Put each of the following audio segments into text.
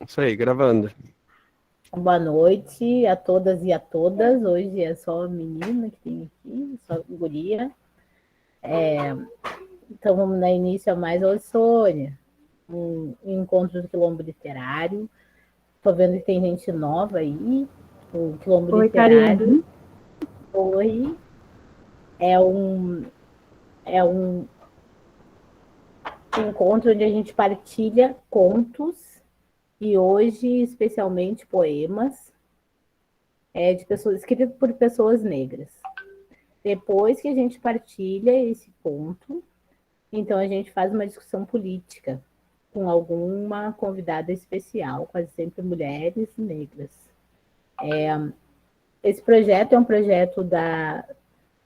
Isso aí, gravando. Boa noite a todas e a todas. Hoje é só a menina que tem aqui, só guria. Então vamos dar início a mais. Oi, Sônia. Um encontro do Quilombo Literário. Tô vendo que tem gente nova aí. O Quilombo Oi, Karine. Literário. Oi. É um encontro onde a gente partilha contos e hoje, especialmente, poemas de pessoas escritos por pessoas negras. Depois que a gente partilha esse ponto, então a gente faz uma discussão política com alguma convidada especial, quase sempre mulheres negras. Esse projeto é um projeto da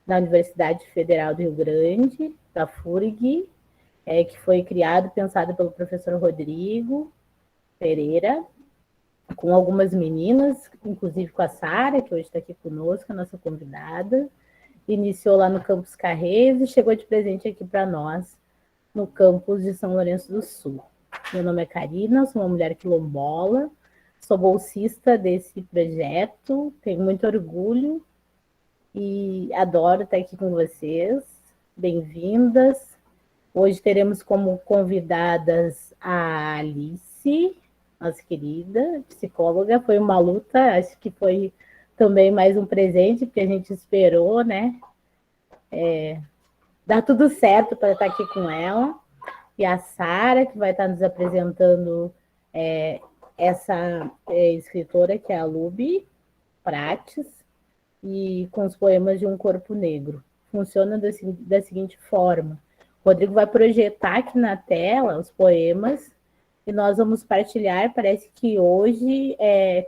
Universidade Federal do Rio Grande, da FURG, que foi criado e pensado pelo professor Rodrigo Pereira, com algumas meninas, inclusive com a Sara, que hoje está aqui conosco, a nossa convidada. Iniciou lá no Campus Carreiros e chegou de presente aqui para nós, no campus de São Lourenço do Sul. Meu nome é Karina, sou uma mulher quilombola, sou bolsista desse projeto, tenho muito orgulho e adoro estar aqui com vocês. Bem-vindas. Hoje teremos como convidadas a Alice, nossa querida psicóloga. Foi uma luta, acho que foi também mais um presente, porque a gente esperou, né? Dar tudo certo para estar aqui com ela. E a Sara, que vai estar nos apresentando essa escritora, que é a Luby Prates, e com os poemas de um corpo negro. Funciona da seguinte forma: o Rodrigo vai projetar aqui na tela os poemas e nós vamos partilhar. Parece que hoje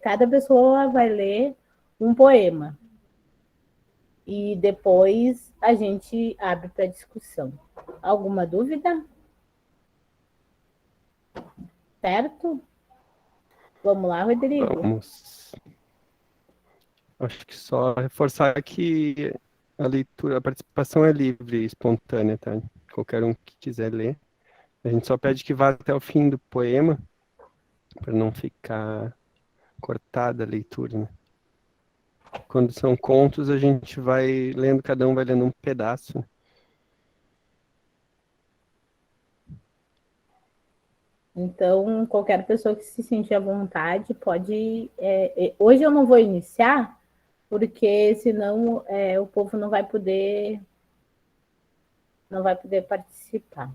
cada pessoa vai ler um poema e depois a gente abre para discussão. Alguma dúvida? Certo? Vamos lá, Rodrigo. Vamos. Acho que só reforçar que a leitura, a participação é livre e espontânea, tá? Qualquer um que quiser ler. A gente só pede que vá até o fim do poema, para não ficar cortada a leitura, né? Quando são contos, a gente vai lendo, cada um vai lendo um pedaço, né? Então, qualquer pessoa que se sentir à vontade pode. Hoje eu não vou iniciar, porque senão o povo não vai poder participar.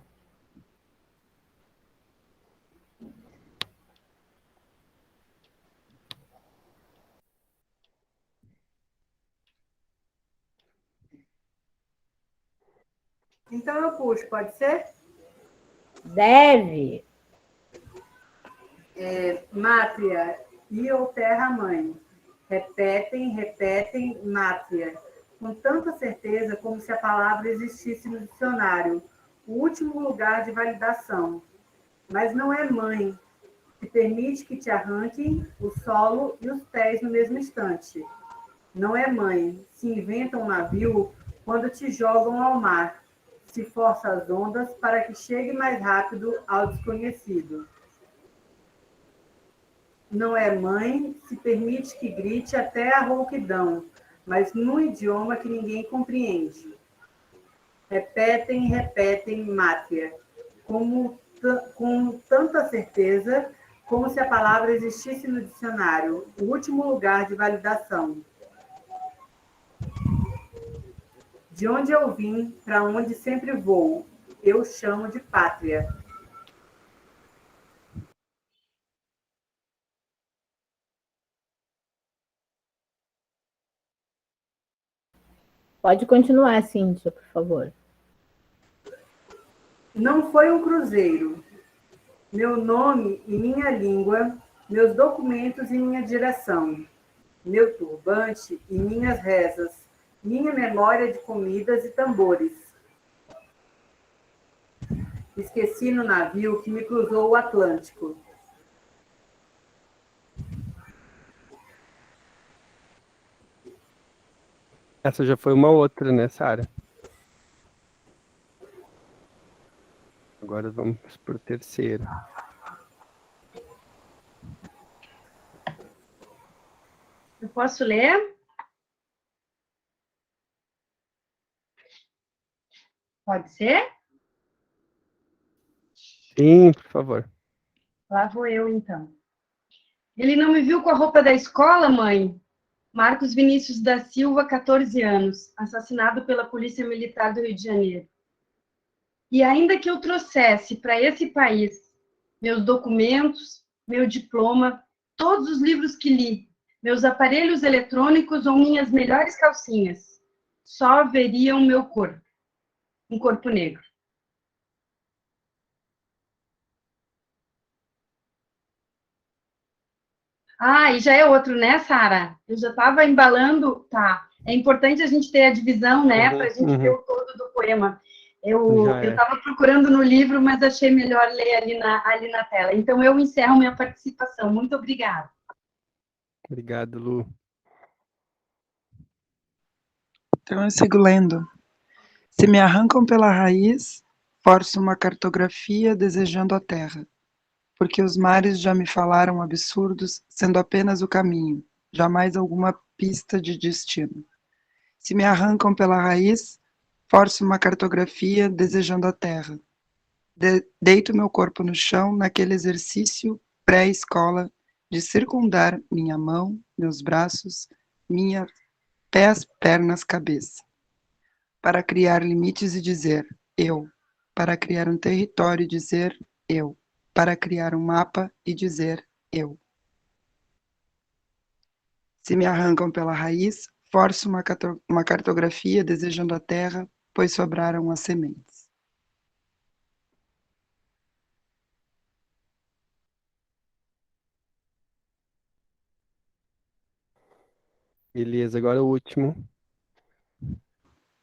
Então eu puxo, pode ser? Deve. Mátria, e ou terra-mãe. Repetem, repetem, mátria. Com tanta certeza como se a palavra existisse no dicionário. O último lugar de validação. Mas não é mãe, que permite que te arranquem o solo e os pés no mesmo instante. Não é mãe, se inventa um navio quando te jogam ao mar, se força as ondas para que chegue mais rápido ao desconhecido. Não é mãe, se permite que grite até a rouquidão, mas num idioma que ninguém compreende. Repetem, repetem, mátria, com tanta certeza como se a palavra existisse no dicionário, o último lugar de validação. De onde eu vim, para onde sempre vou, eu chamo de pátria. Pode continuar, Cíntia, por favor. Não foi um cruzeiro. Meu nome e minha língua, meus documentos e minha direção, meu turbante e minhas rezas, minha memória de comidas e tambores. Esqueci no navio que me cruzou o Atlântico. Essa já foi uma outra, né, Sara? Agora vamos para o terceiro. Posso ler? Pode ser? Sim, por favor. Lá vou eu, então. Ele não me viu com a roupa da escola, mãe? Marcos Vinícius da Silva, 14 anos, assassinado pela Polícia Militar do Rio de Janeiro. E ainda que eu trouxesse para esse país meus documentos, meu diploma, todos os livros que li, meus aparelhos eletrônicos ou minhas melhores calcinhas, só veriam meu corpo, um corpo negro. Ah, e já é outro, né, Sara? Eu já estava embalando, tá. É importante a gente ter a divisão, né, para a gente ter o todo do poema. Eu estava procurando no livro, mas achei melhor ler ali na tela. Então, eu encerro minha participação. Muito obrigada. Obrigado, Lu. Então, eu sigo lendo. Se me arrancam pela raiz, forço uma cartografia desejando a terra, porque os mares já me falaram absurdos, sendo apenas o caminho, jamais alguma pista de destino. Se me arrancam pela raiz, forço uma cartografia desejando a terra. Deito meu corpo no chão naquele exercício pré-escola de circundar minha mão, meus braços, minha pés, pernas, cabeça. Para criar limites e dizer eu, para criar um território e dizer eu, para criar um mapa e dizer eu. Se me arrancam pela raiz, forço uma cartografia desejando a terra, pois sobraram as sementes. Beleza, agora o último.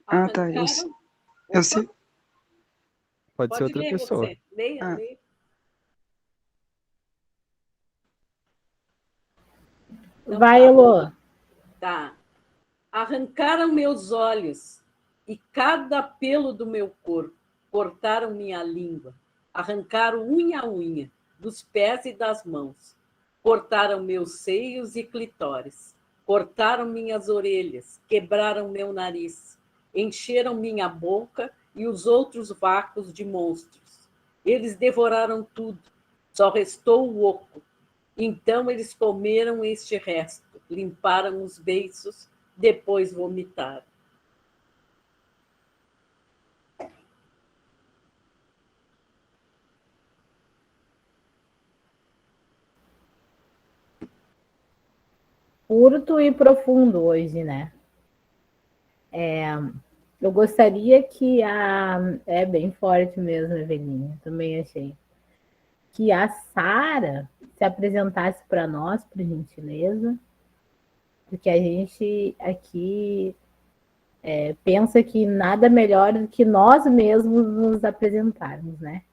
Ah, tá. Eu sei. Pode ser outra pessoa. Você. Leia. Então, vai, Elô. Tá. Arrancaram meus olhos e cada pelo do meu corpo, cortaram minha língua, arrancaram unha a unha, dos pés e das mãos, cortaram meus seios e clitóris, cortaram minhas orelhas, quebraram meu nariz, encheram minha boca e os outros vácuos de monstros. Eles devoraram tudo, só restou o oco. Então eles comeram este resto, limparam os beiços, depois vomitaram. Curto e profundo hoje, né? Eu gostaria que a... É bem forte mesmo, Evelinha, também achei. Que a Sara se apresentasse para nós, por gentileza, porque a gente aqui pensa que nada melhor do que nós mesmos nos apresentarmos, né?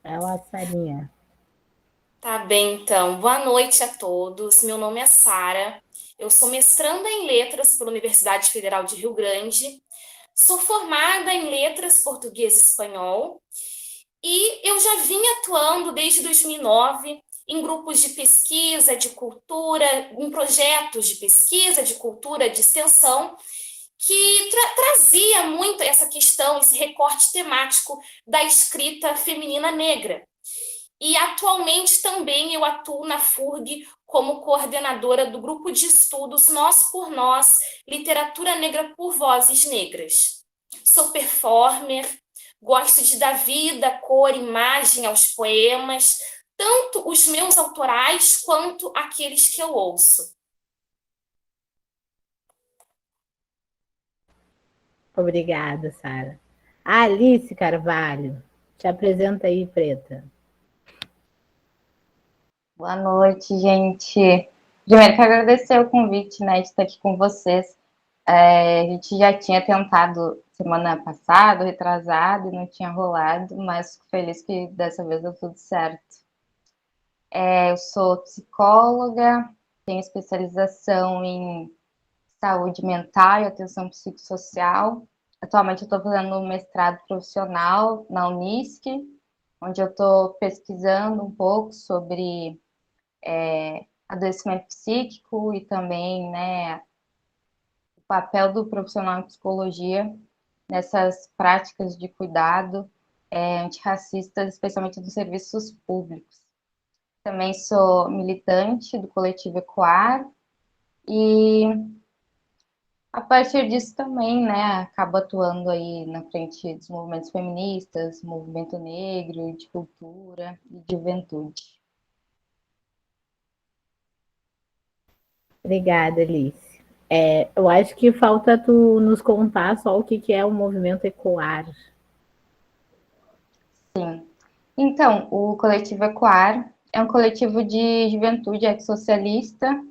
Ela, Sarinha. Tá bem, então. Boa noite a todos. Meu nome é Sara. Eu sou mestranda em Letras pela Universidade Federal de Rio Grande. Sou formada em Letras Português e Espanhol. E eu já vim atuando desde 2009 em grupos de pesquisa, de cultura, em projetos de pesquisa, de cultura, de extensão, que trazia muito essa questão, esse recorte temático da escrita feminina negra. E atualmente também eu atuo na FURG como coordenadora do grupo de estudos Nós por Nós, Literatura Negra por Vozes Negras. Sou performer, gosto de dar vida, cor, imagem aos poemas, tanto os meus autorais quanto aqueles que eu ouço. Obrigada, Sara. Alice Carvalho, te apresenta aí, preta. Boa noite, gente. Primeiro, quero agradecer o convite, né, de estar aqui com vocês. A gente já tinha tentado semana passada, retrasado, e não tinha rolado, mas fico feliz que dessa vez deu tudo certo. Eu sou psicóloga, tenho especialização em saúde mental e atenção psicossocial. Atualmente eu estou fazendo um mestrado profissional na Unisc, onde eu estou pesquisando um pouco sobre adoecimento psíquico e também, né, o papel do profissional em psicologia nessas práticas de cuidado antirracistas, especialmente dos serviços públicos. Também sou militante do coletivo Ecoar e a partir disso também, né, acabo atuando aí na frente dos movimentos feministas, movimento negro, de cultura e de juventude. Obrigada, Alice. Eu acho que falta tu nos contar só o que é o movimento Ecoar. Sim. Então, o coletivo Ecoar é um coletivo de juventude ex-socialista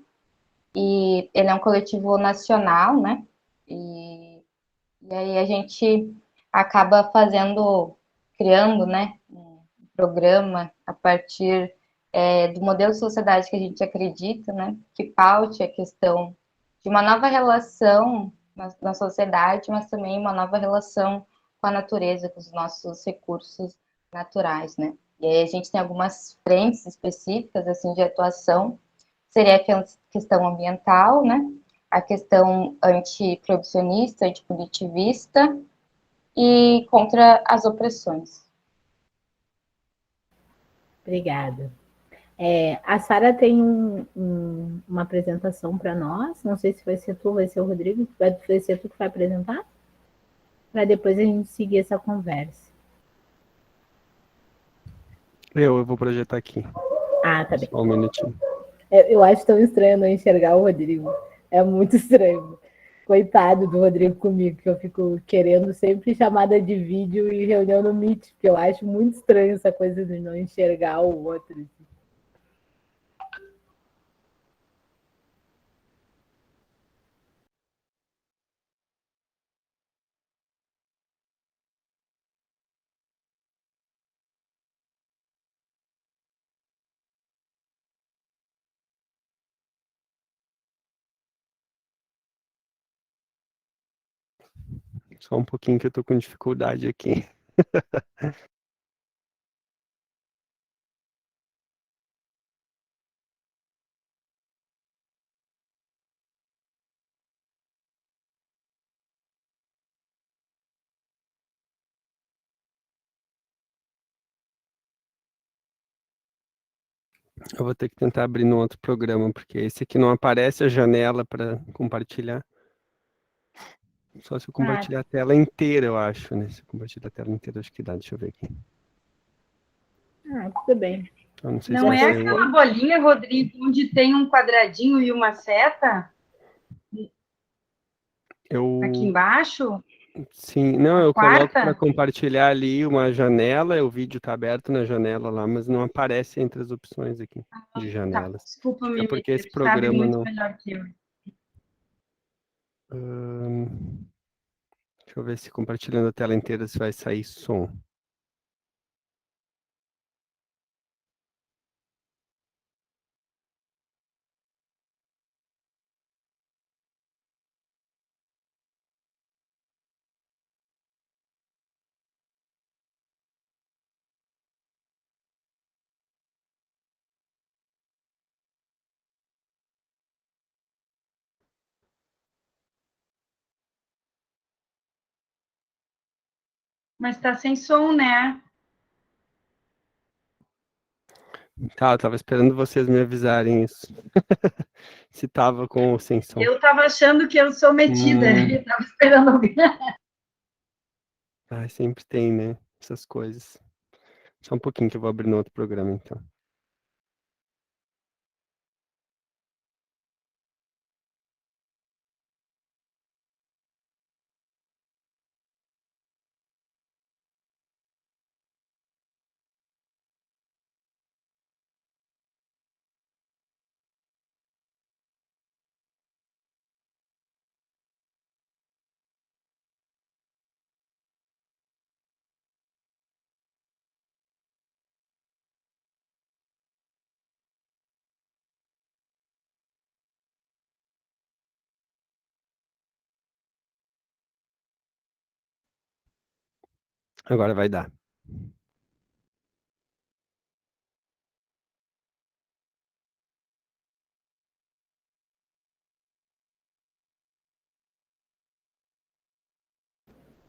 e ele é um coletivo nacional, né? E aí a gente acaba criando, né, um programa a partir do modelo de sociedade que a gente acredita, né, que paute a questão de uma nova relação na sociedade, mas também uma nova relação com a natureza, com os nossos recursos naturais, né. E aí a gente tem algumas frentes específicas, assim, de atuação, seria a questão ambiental, né, a questão antiproibicionista, antipunitivista e contra as opressões. Obrigada. A Sara tem uma apresentação para nós. Não sei se vai ser tu, vai ser o Rodrigo, vai ser tu que vai apresentar? Para depois a gente seguir essa conversa. Eu vou projetar aqui. Tá bem. Só um minutinho. Eu acho tão estranho não enxergar o Rodrigo. É muito estranho. Coitado do Rodrigo comigo, que eu fico querendo sempre chamada de vídeo e reunião no Meet, porque eu acho muito estranho essa coisa de não enxergar o outro. Só um pouquinho que eu tô com dificuldade aqui. Eu vou ter que tentar abrir no outro programa, porque esse aqui não aparece a janela para compartilhar. Só se eu compartilhar a tela inteira, eu acho, né? Se eu compartilhar a tela inteira, acho que dá. Deixa eu ver aqui. Tudo bem. Eu não sei Não se é você... aquela bolinha, Rodrigo, onde tem um quadradinho e uma seta? Aqui embaixo? Sim, não, A eu coloco para quarta? compartilhar ali uma janela, o vídeo está aberto na janela lá, mas não aparece entre as opções aqui de Tá, janelas. desculpa Acho que é me porque meter, esse tu sabe programa muito não... melhor que eu. Deixa eu ver se compartilhando a tela inteira se vai sair som. Mas tá sem som, né? Tá, eu tava esperando vocês me avisarem isso. Se tava com ou sem som. Eu tava achando que eu sou metida, eu tava esperando alguém. Ai, sempre tem, né? Essas coisas. Só um pouquinho que eu vou abrir no outro programa, então. Agora vai dar.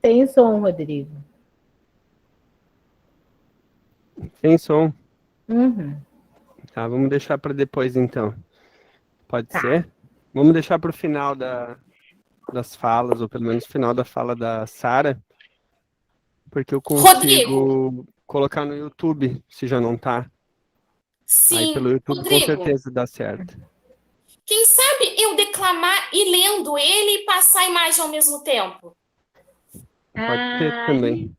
Sem som, Rodrigo. Sem som. Uhum. Tá, vamos deixar para depois, então. Pode Tá. ser? Vamos deixar para o final das falas, ou pelo menos o final da fala da Sara, porque eu Rodrigo, consigo colocar no YouTube, se já não tá. Aí sim, pelo YouTube com Rodrigo, certeza dá certo. quem sabe eu declamar e lendo ele e passar a imagem ao mesmo tempo? Pode ser também.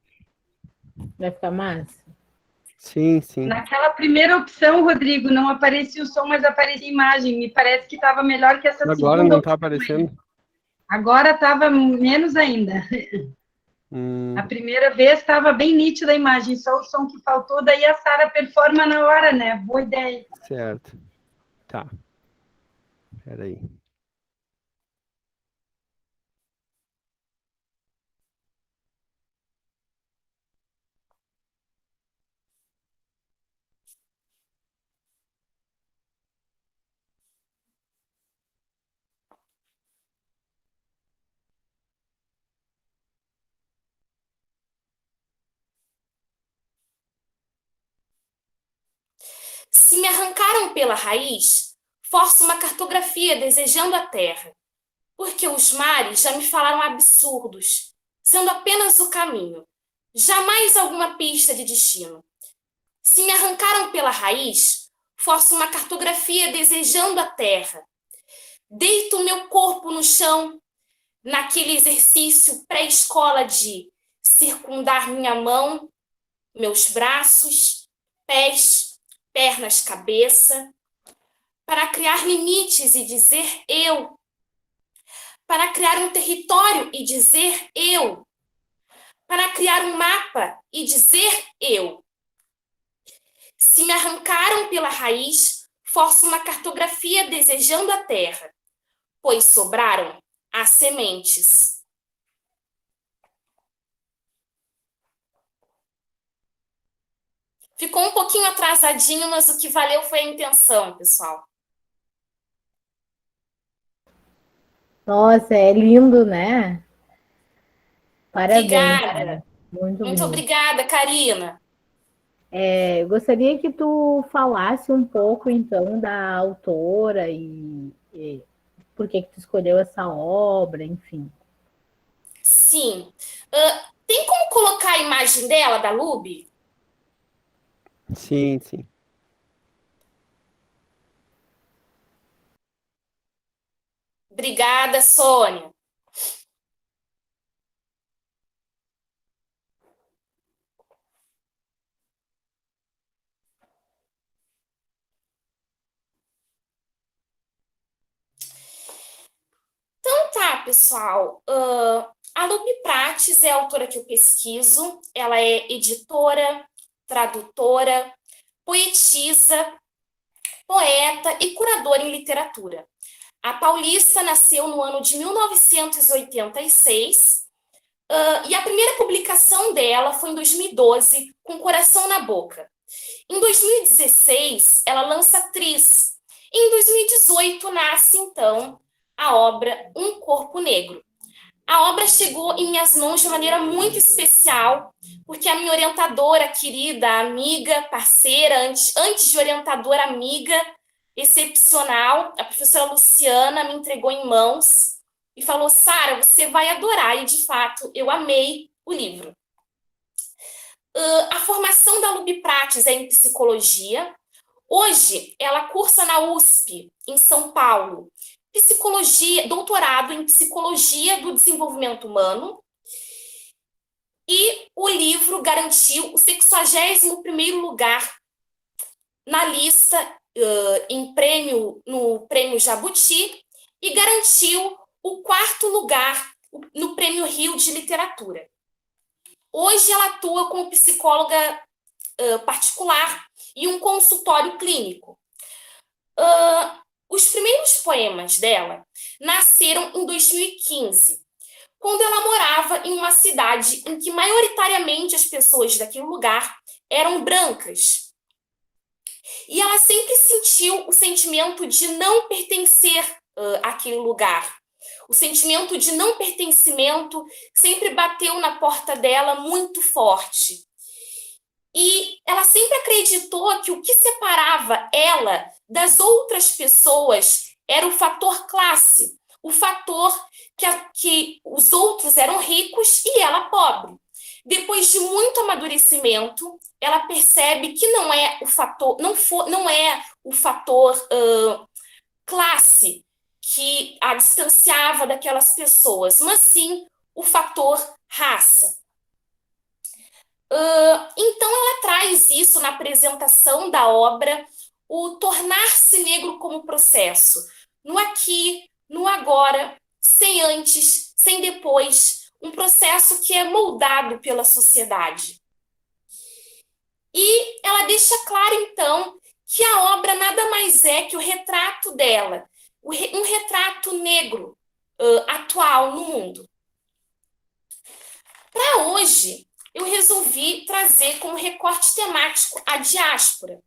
Vai ficar massa? Sim, sim. Naquela primeira opção, Rodrigo, não aparecia o som, mas aparecia a imagem. Me parece que estava melhor que essa Agora segunda não tá opção aí. aparecendo? Agora estava menos ainda. A primeira vez estava bem nítida a imagem, só o som que faltou, daí a Sara performa na hora, né? Boa ideia. Certo. Tá. Peraí. Se me arrancaram pela raiz, forço uma cartografia desejando a terra, porque os mares já me falaram absurdos, sendo apenas o caminho, jamais alguma pista de destino. Se me arrancaram pela raiz, forço uma cartografia desejando a terra. Deito meu corpo no chão, naquele exercício pré-escola de circundar minha mão, meus braços, pés, pernas, cabeça, para criar limites e dizer eu, para criar um território e dizer eu, para criar um mapa e dizer eu. Se me arrancaram pela raiz, forço uma cartografia desejando a terra, pois sobraram as sementes. Ficou um pouquinho atrasadinho, mas o que valeu foi a intenção, pessoal. Nossa, é lindo, né? Parabéns. Obrigada. Muito Muito bonito. obrigada, Karina. Eu gostaria que tu falasse um pouco, então, da autora e por que tu escolheu essa obra, enfim. Sim. Tem como colocar a imagem dela, da Luby? Sim, sim. Obrigada, Sônia. Então tá, pessoal. A Luby Prates é a autora que eu pesquiso. Ela é editora, tradutora, poetisa, poeta e curadora em literatura. A paulista nasceu no ano de 1986 e a primeira publicação dela foi em 2012, com Coração na Boca. Em 2016, ela lança Atriz. Em 2018, nasce, então, a obra Um Corpo Negro. A obra chegou em minhas mãos de maneira muito especial, porque a minha orientadora querida, amiga, parceira, antes de orientadora, amiga, excepcional, a professora Luciana, me entregou em mãos e falou: Sara, você vai adorar. E, de fato, eu amei o livro. A formação da Luby Prates é em psicologia. Hoje, ela cursa na USP, em São Paulo, doutorado em psicologia do desenvolvimento humano. E o livro garantiu o 61º lugar na lista no Prêmio Jabuti e garantiu o 4º lugar no Prêmio Rio de Literatura. Hoje ela atua como psicóloga particular e um consultório clínico. Os primeiros poemas dela nasceram em 2015, quando ela morava em uma cidade em que maioritariamente as pessoas daquele lugar eram brancas. E ela sempre sentiu o sentimento de não pertencer àquele lugar. O sentimento de não pertencimento sempre bateu na porta dela muito forte. E ela sempre acreditou que o que separava ela das outras pessoas era o fator classe, o fator que os outros eram ricos e ela pobre. Depois de muito amadurecimento, ela percebe que não é o fator classe que a distanciava daquelas pessoas, mas sim o fator raça. Então, ela traz isso na apresentação da obra, o tornar-se negro como processo, no aqui, no agora, sem antes, sem depois, um processo que é moldado pela sociedade. E ela deixa claro, então, que a obra nada mais é que o retrato dela, um retrato negro atual no mundo. Para hoje, eu resolvi trazer como recorte temático a diáspora.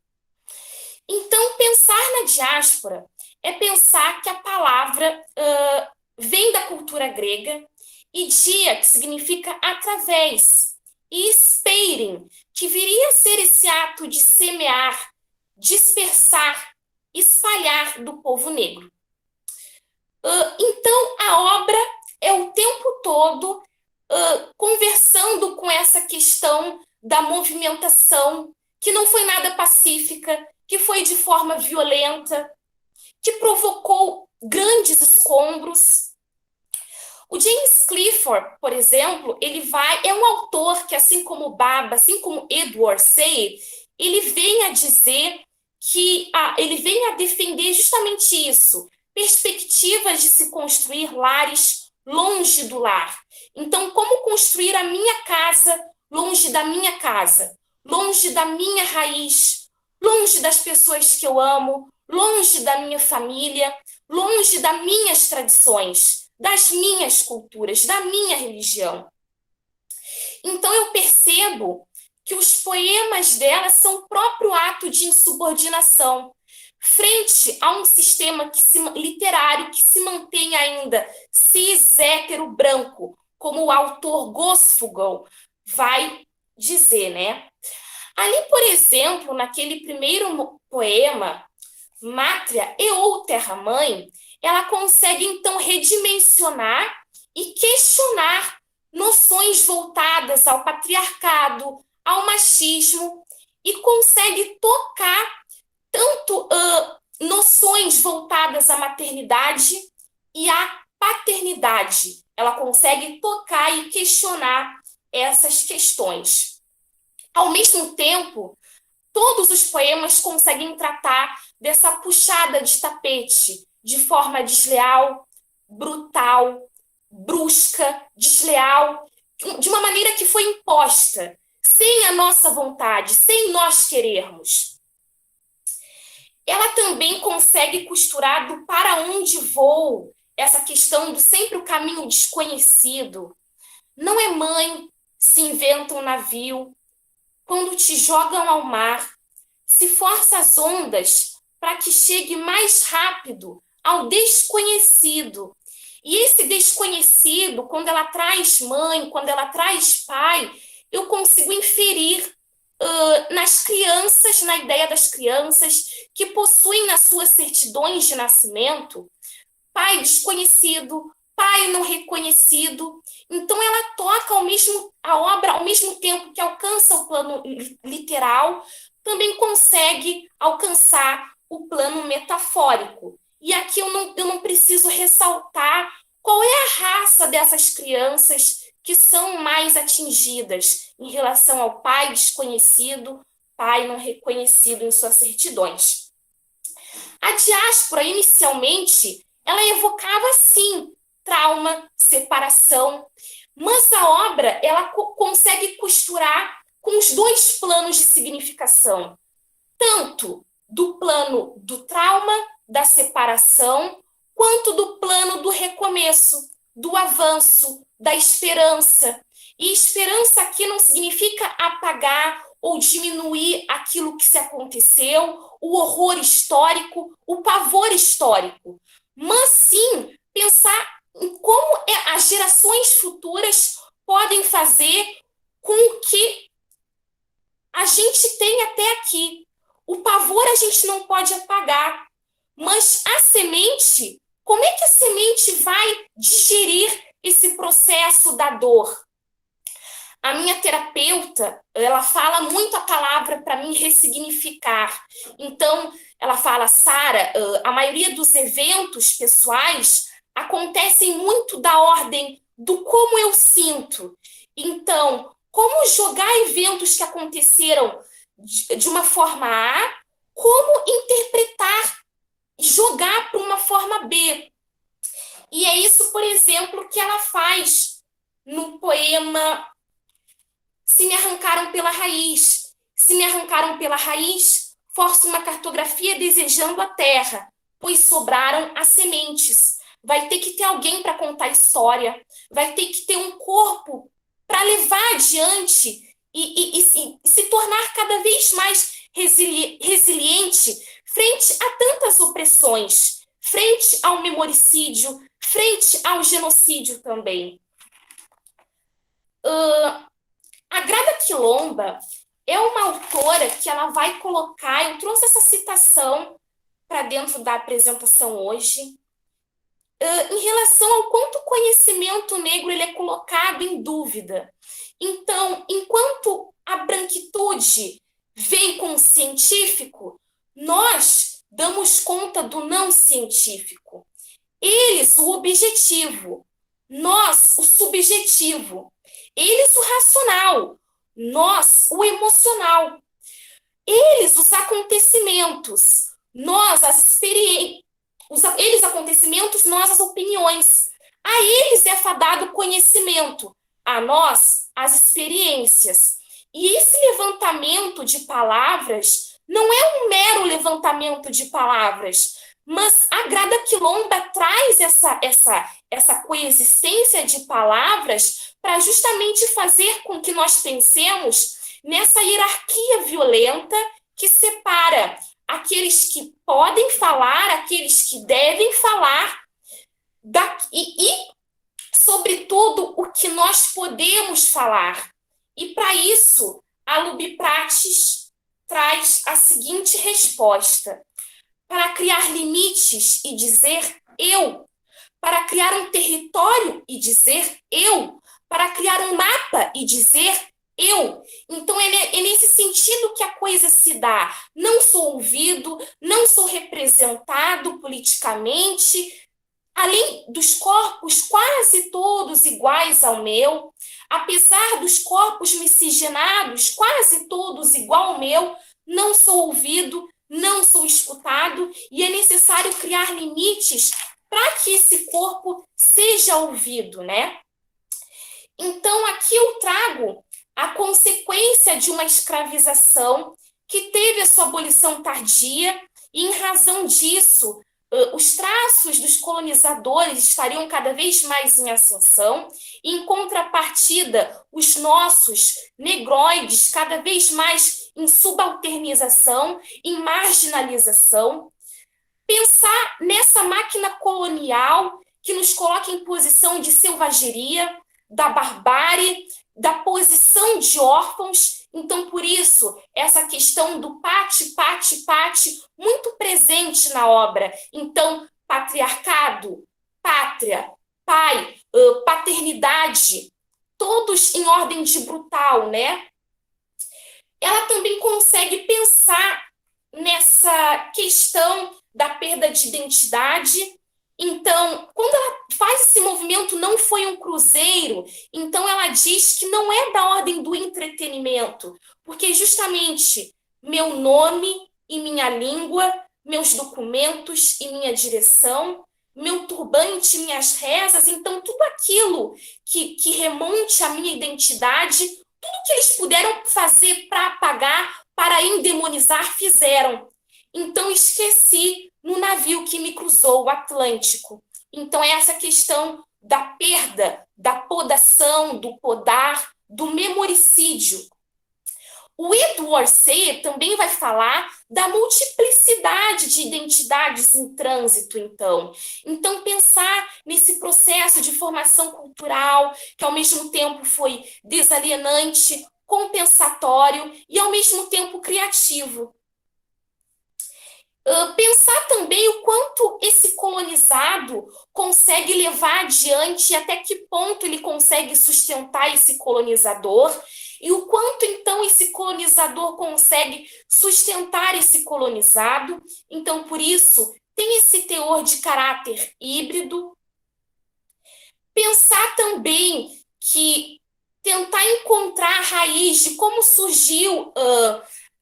Então, pensar na diáspora é pensar que a palavra vem da cultura grega, e dia, que significa através, e speirin, que viria a ser esse ato de semear, dispersar, espalhar do povo negro. Então, a obra é o tempo todo conversando com essa questão da movimentação, que não foi nada pacífica, que foi de forma violenta, que provocou grandes escombros. O James Clifford, por exemplo, é um autor que, assim como Baba, assim como Edward Said, ele vem a dizer que ele vem a defender justamente isso, perspectivas de se construir lares longe do lar. Então, como construir a minha casa longe da minha casa, longe da minha raiz, longe das pessoas que eu amo, longe da minha família, longe das minhas tradições, das minhas culturas, da minha religião. Então, eu percebo que os poemas dela são o próprio ato de insubordinação, frente a um sistema literário que se mantém ainda cis, hétero, branco, como o autor Gosfugel vai dizer, né? Ali, por exemplo, naquele primeiro poema, Mátria e ou Terra-mãe, ela consegue, então, redimensionar e questionar noções voltadas ao patriarcado, ao machismo, e consegue tocar tanto noções voltadas à maternidade e à paternidade. Ela consegue tocar e questionar essas questões. Ao mesmo tempo, todos os poemas conseguem tratar dessa puxada de tapete de forma desleal, brutal, brusca, desleal, de uma maneira que foi imposta, sem a nossa vontade, sem nós querermos. Ela também consegue costurar do para onde vou, essa questão do sempre o caminho desconhecido. Não é mãe se inventa um navio, quando te jogam ao mar, se força as ondas para que chegue mais rápido ao desconhecido. E esse desconhecido, quando ela traz mãe, quando ela traz pai, eu consigo inferir nas crianças, na ideia das crianças que possuem nas suas certidões de nascimento pai desconhecido, pai não reconhecido. Então ela toca a obra ao mesmo tempo que alcança o plano literal, também consegue alcançar o plano metafórico. E aqui eu não preciso ressaltar qual é a raça dessas crianças que são mais atingidas em relação ao pai desconhecido, pai não reconhecido em suas certidões. A diáspora, inicialmente, ela evocava, sim, trauma, separação, mas a obra ela consegue costurar com os dois planos de significação, tanto do plano do trauma, da separação, quanto do plano do recomeço, do avanço, da esperança. E esperança aqui não significa apagar ou diminuir aquilo que se aconteceu, o horror histórico, o pavor histórico, mas sim pensar como as gerações futuras podem fazer com o que a gente tem até aqui. O pavor a gente não pode apagar, mas a semente, como é que a semente vai digerir esse processo da dor? A minha terapeuta, ela fala muito a palavra para mim ressignificar. Então, ela fala, Sara, a maioria dos eventos pessoais acontecem muito da ordem do como eu sinto. Então, como jogar eventos que aconteceram de uma forma A, como interpretar, jogar para uma forma B. E é isso, por exemplo, que ela faz no poema Se me arrancaram pela raiz. Se me arrancaram pela raiz, forço uma cartografia desejando a terra, pois sobraram as sementes. Vai ter que ter alguém para contar a história, vai ter que ter um corpo para levar adiante e se tornar cada vez mais resiliente frente a tantas opressões, frente ao memoricídio, frente ao genocídio também. A Grada Quilomba é uma autora que ela vai colocar, eu trouxe essa citação para dentro da apresentação hoje, em relação ao quanto o conhecimento negro ele é colocado em dúvida. Então, enquanto a branquitude vem com o científico, nós damos conta do não científico. Eles, o objetivo, nós, o subjetivo. Eles, o racional, nós, o emocional. Eles, os acontecimentos, nós, as experiências. Eles, acontecimentos, nós, as opiniões. A eles é fadado o conhecimento, a nós, as experiências. E esse levantamento de palavras não é um mero levantamento de palavras, mas a Grada Quilomba traz essa coexistência de palavras para justamente fazer com que nós pensemos nessa hierarquia violenta que separa aqueles que podem falar, aqueles que devem falar, e sobretudo, o que nós podemos falar. E, para isso, a Luby Prates traz a seguinte resposta: para criar limites e dizer eu, para criar um território e dizer eu, para criar um mapa e dizer eu. Então, é nesse sentido que a coisa se dá. Não sou ouvido, não sou representado politicamente, além dos corpos quase todos iguais ao meu, apesar dos corpos miscigenados quase todos igual ao meu, não sou ouvido, não sou escutado, e é necessário criar limites para que esse corpo seja ouvido, né? Então, aqui eu trago a consequência de uma escravização que teve a sua abolição tardia, e em razão disso, os traços dos colonizadores estariam cada vez mais em ascensão, e em contrapartida, os nossos negroides cada vez mais em subalternização, em marginalização. Pensar nessa máquina colonial que nos coloca em posição de selvageria, da barbárie, da posição de órfãos. Então, por isso, essa questão do pate, muito presente na obra. Então, patriarcado, pátria, pai, paternidade, todos em ordem de brutal, né? Ela também consegue pensar nessa questão da perda de identidade. Então, quando ela faz esse movimento, não foi um cruzeiro, então ela diz que não é da ordem do entretenimento, porque justamente meu nome e minha língua, meus documentos e minha direção, meu turbante e minhas rezas, então tudo aquilo que remonte à minha identidade, tudo que eles puderam fazer para apagar, para endemonizar, fizeram. Então, esqueci no navio que me cruzou o Atlântico. Então, é essa questão da perda, da podação, do podar, do memoricídio. O Edward Sayer também vai falar da multiplicidade de identidades em trânsito, então. Então, pensar nesse processo de formação cultural, que ao mesmo tempo foi desalienante, compensatório e ao mesmo tempo criativo. Pensar também o quanto esse colonizado consegue levar adiante e até que ponto ele consegue sustentar esse colonizador e o quanto então esse colonizador consegue sustentar esse colonizado. Então, por isso, tem esse teor de caráter híbrido. Pensar também que tentar encontrar a raiz de como surgiu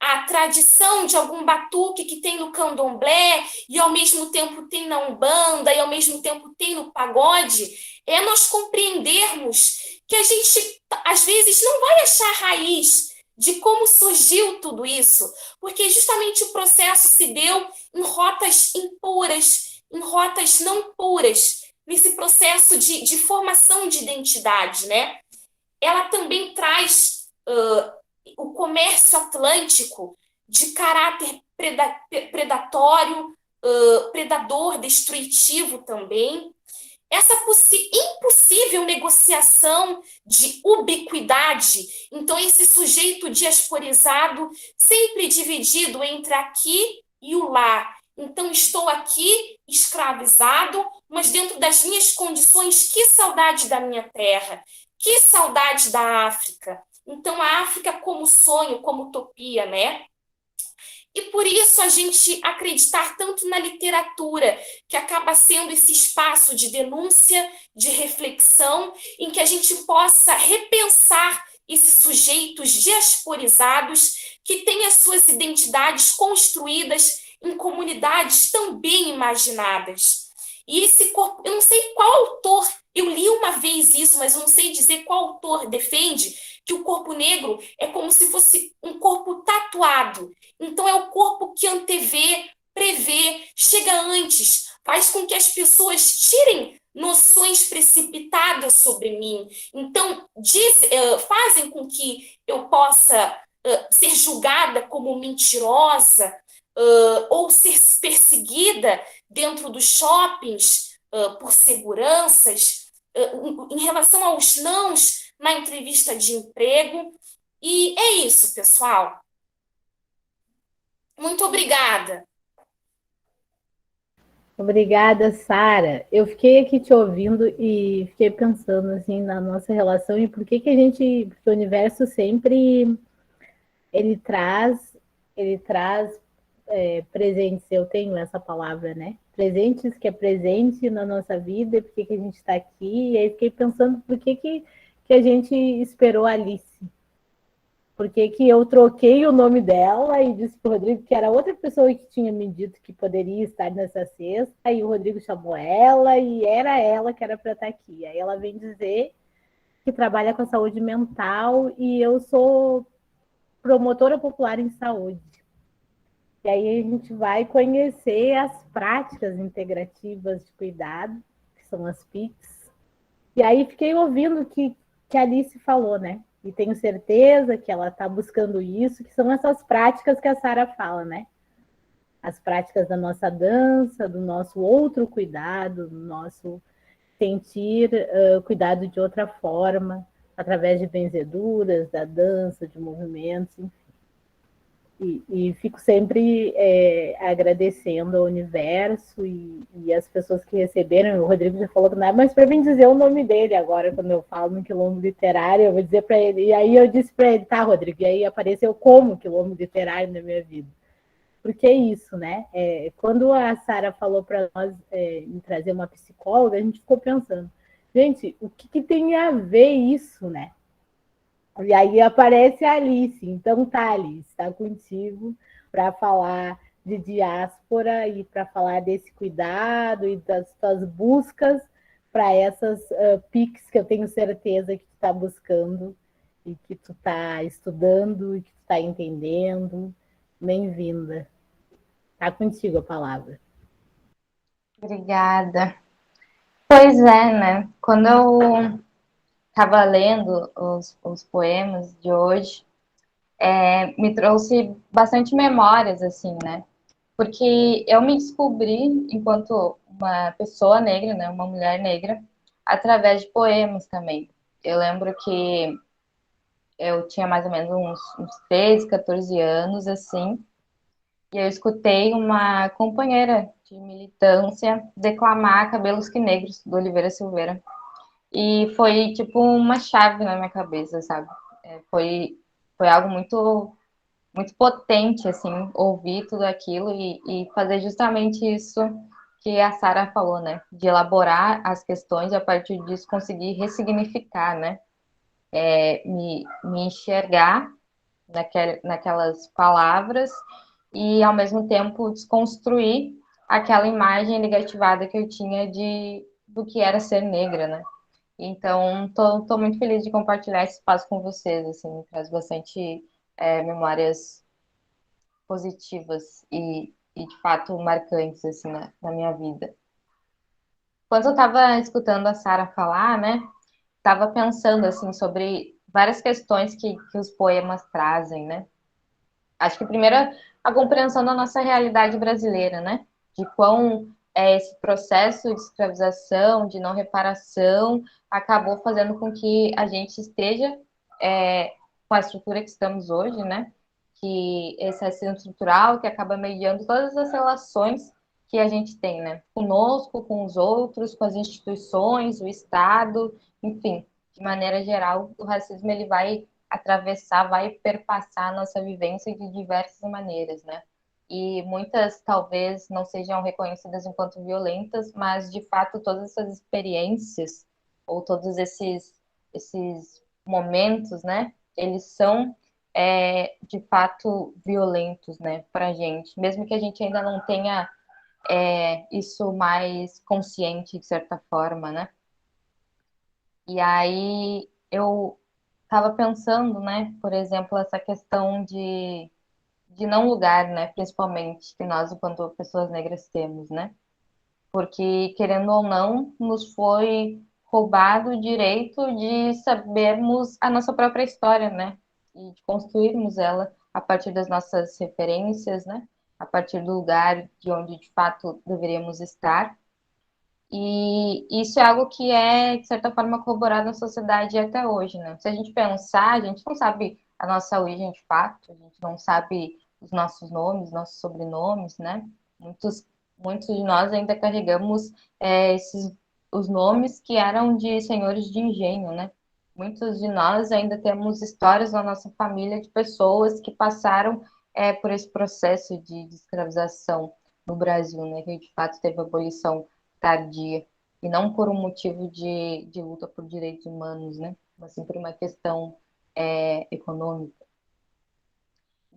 a tradição de algum batuque que tem no candomblé e ao mesmo tempo tem na umbanda e ao mesmo tempo tem no pagode, é nós compreendermos que a gente às vezes não vai achar a raiz de como surgiu tudo isso, porque justamente o processo se deu em rotas impuras, em rotas não puras, nesse processo de formação de identidade, né? Ela também traz o comércio atlântico de caráter predatório, predador, destrutivo também. Essa impossível negociação de ubiquidade, então esse sujeito diasporizado sempre dividido entre aqui e o lá. Então estou aqui escravizado, mas dentro das minhas condições, que saudade da minha terra, que saudade da África. Então a África como sonho, como utopia, né? E por isso a gente acreditar tanto na literatura, que acaba sendo esse espaço de denúncia, de reflexão, em que a gente possa repensar esses sujeitos diasporizados que têm as suas identidades construídas em comunidades tão bem imaginadas. E esse corpo, eu não sei qual autor, eu li uma vez isso, mas eu não sei dizer qual autor defende que o corpo negro é como se fosse um corpo tatuado. Então é o corpo que antevê, prevê, chega antes, faz com que as pessoas tirem noções precipitadas sobre mim. Então fazem com que eu possa ser julgada como mentirosa, ou ser perseguida dentro dos shoppings por seguranças, em relação aos nãos na entrevista de emprego. E é isso, pessoal. Muito obrigada. Obrigada, Sara. Eu fiquei aqui te ouvindo e fiquei pensando assim na nossa relação e por que a gente, porque o universo sempre ele traz presentes, eu tenho essa palavra, né? Presentes que é presente na nossa vida, por que a gente está aqui, e aí fiquei pensando por que a gente esperou a Alice. Por que eu troquei o nome dela e disse para o Rodrigo que era outra pessoa que tinha me dito que poderia estar nessa cesta, e o Rodrigo chamou ela, e era ela que era para estar aqui. Aí ela vem dizer que trabalha com a saúde mental, e eu sou promotora popular em saúde. E aí a gente vai conhecer as práticas integrativas de cuidado, que são as PICs. E aí fiquei ouvindo que a Alice falou, né? E tenho certeza que ela está buscando isso, que são essas práticas que a Sara fala, né? As práticas da nossa dança, do nosso outro cuidado, do nosso sentir cuidado de outra forma, através de benzeduras, da dança, de movimentos, enfim. E fico sempre agradecendo ao universo e as pessoas que receberam. O Rodrigo já falou que não é, mas para mim dizer o nome dele agora, quando eu falo no Quilombo Literário, eu vou dizer para ele. E aí eu disse para ele, tá, Rodrigo, e aí apareceu como Quilombo Literário na minha vida. Porque é isso, né? Quando a Sara falou para nós em trazer uma psicóloga, a gente ficou pensando, gente, o que tem a ver isso, né? E aí aparece a Alice. Então tá, Alice, está contigo para falar de diáspora e para falar desse cuidado e das tuas buscas para essas PICs que eu tenho certeza que tu está buscando e que tu está estudando e que tu está entendendo. Bem-vinda. Está contigo a palavra. Obrigada. Pois é, né? Quando eu estava lendo os poemas de hoje, me trouxe bastante memórias, assim, né? Porque eu me descobri enquanto uma pessoa negra, né? Uma mulher negra, através de poemas também. Eu lembro que eu tinha mais ou menos uns 13, 14 anos, assim, e eu escutei uma companheira de militância declamar Cabelos que Negros, do Oliveira Silveira. E foi tipo uma chave na minha cabeça, sabe? Foi algo muito, muito potente, assim, ouvir tudo aquilo e fazer justamente isso que a Sara falou, né? De elaborar as questões e a partir disso conseguir ressignificar, né? Me enxergar naquelas palavras e, ao mesmo tempo, desconstruir aquela imagem negativada que eu tinha do que era ser negra, né? Então, tô muito feliz de compartilhar esse espaço com vocês, assim, traz bastante memórias positivas e, de fato, marcantes, assim, na minha vida. Quando eu estava escutando a Sara falar, né, estava pensando, assim, sobre várias questões que os poemas trazem, né? Acho que primeiro a compreensão da nossa realidade brasileira, né? De quão esse processo de escravização, de não reparação, acabou fazendo com que a gente esteja com a estrutura que estamos hoje, né? Que esse racismo estrutural que acaba mediando todas as relações que a gente tem, né? Conosco, com os outros, com as instituições, o Estado, enfim, de maneira geral, o racismo ele vai atravessar, vai perpassar a nossa vivência de diversas maneiras, né? E muitas talvez não sejam reconhecidas enquanto violentas, mas de fato todas essas experiências ou todos esses momentos, né? Eles são de fato violentos, né? Para a gente, mesmo que a gente ainda não tenha isso mais consciente de certa forma, né? E aí eu estava pensando, né, por exemplo, essa questão de não lugar, né, principalmente, que nós, enquanto pessoas negras, temos, né? Porque, querendo ou não, nos foi roubado o direito de sabermos a nossa própria história, né? E de construirmos ela a partir das nossas referências, né? A partir do lugar de onde, de fato, deveríamos estar. E isso é algo que de certa forma, corroborado na sociedade até hoje, né? Se a gente pensar, a gente não sabe a nossa origem de fato, a gente não sabe os nossos nomes, nossos sobrenomes, né? Muitos de nós ainda carregamos os nomes que eram de senhores de engenho, né? Muitos de nós ainda temos histórias na nossa família de pessoas que passaram por esse processo de escravização no Brasil, né? Que de fato teve abolição tardia, e não por um motivo de luta por direitos humanos, né? Mas sim por uma questão econômica.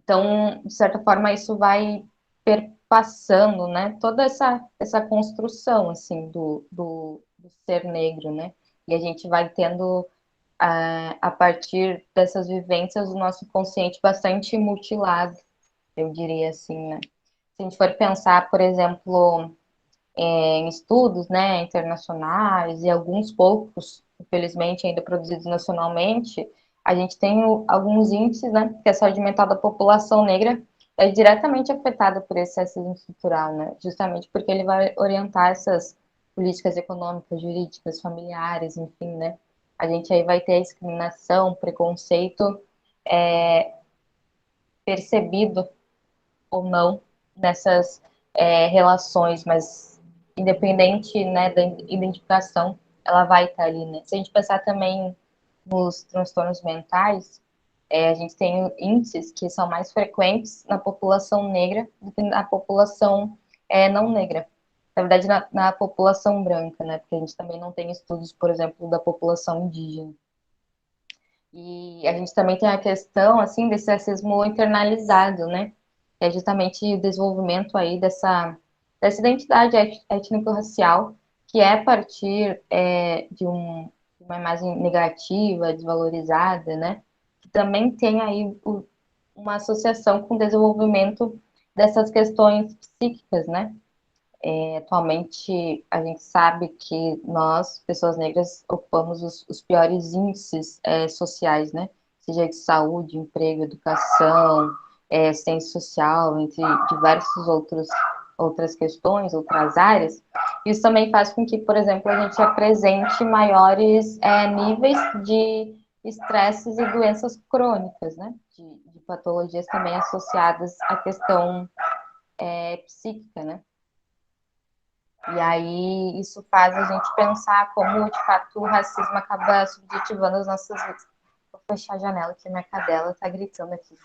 Então, de certa forma, isso vai perpassando, né? Toda essa construção, assim, do ser negro, né? E a gente vai tendo, a partir dessas vivências, o nosso consciente bastante mutilado, eu diria assim, né? Se a gente for pensar, por exemplo, em estudos, né, internacionais e alguns poucos, infelizmente, ainda produzidos nacionalmente, a gente tem alguns índices, né, que a saúde mental da população negra é diretamente afetada por esse racismo estrutural, né, justamente porque ele vai orientar essas políticas econômicas, jurídicas, familiares, enfim, né. A gente aí vai ter a discriminação, preconceito percebido ou não nessas relações, mas independente, né, da identificação, ela vai estar ali, né? Se a gente pensar também nos transtornos mentais, a gente tem índices que são mais frequentes na população negra do que na população não negra. Na verdade, na população branca, né? Porque a gente também não tem estudos, por exemplo, da população indígena. E a gente também tem a questão, assim, desse racismo internalizado, né? Que é justamente o desenvolvimento aí dessa identidade étnico-racial, que é a partir de uma imagem negativa, desvalorizada, né? Que também tem aí uma associação com o desenvolvimento dessas questões psíquicas, né? Atualmente, a gente sabe que nós, pessoas negras, ocupamos os piores índices sociais, né? Se seja de saúde, emprego, educação, assistência social, entre diversos outras questões, outras áreas, isso também faz com que, por exemplo, a gente apresente maiores níveis de estresses e doenças crônicas, né? De patologias também associadas à questão psíquica, né? E aí isso faz a gente pensar como, de fato, o racismo acaba subjetivando as nossas vidas. Vou fechar a janela, que minha cadela tá gritando aqui.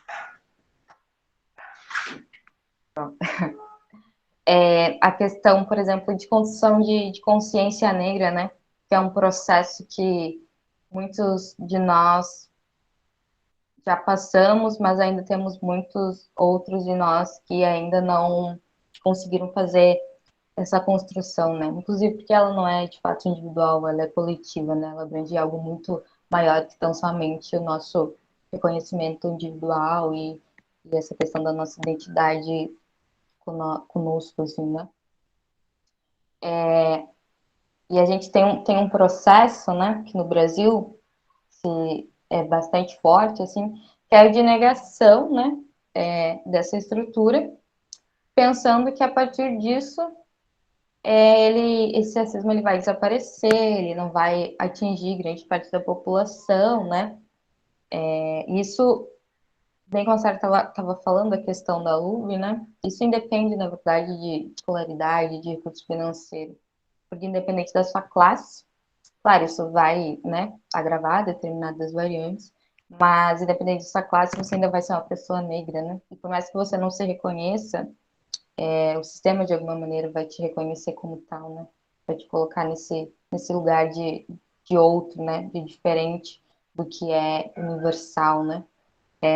A questão, por exemplo, de construção de consciência negra, né? Que é um processo que muitos de nós já passamos, mas ainda temos muitos outros de nós que ainda não conseguiram fazer essa construção, né? Inclusive porque ela não é de fato individual, ela é coletiva, né? Ela abrange algo muito maior que tão somente o nosso reconhecimento individual e essa questão da nossa identidade conosco, assim, né? E a gente tem um processo, né, que no Brasil é bastante forte, assim, que é o de negação, né, dessa estrutura, pensando que a partir disso esse racismo ele vai desaparecer, ele não vai atingir grande parte da população, né? Isso, bem como a Sarah estava falando, a questão da UV, né? Isso independe, na verdade, de escolaridade, de recurso financeiro, porque independente da sua classe, claro, isso vai, né, agravar determinadas variantes, mas independente da sua classe, você ainda vai ser uma pessoa negra, né? E por mais que você não se reconheça, o sistema de alguma maneira vai te reconhecer como tal, né? Vai te colocar nesse lugar de outro, né? De diferente do que é universal, né?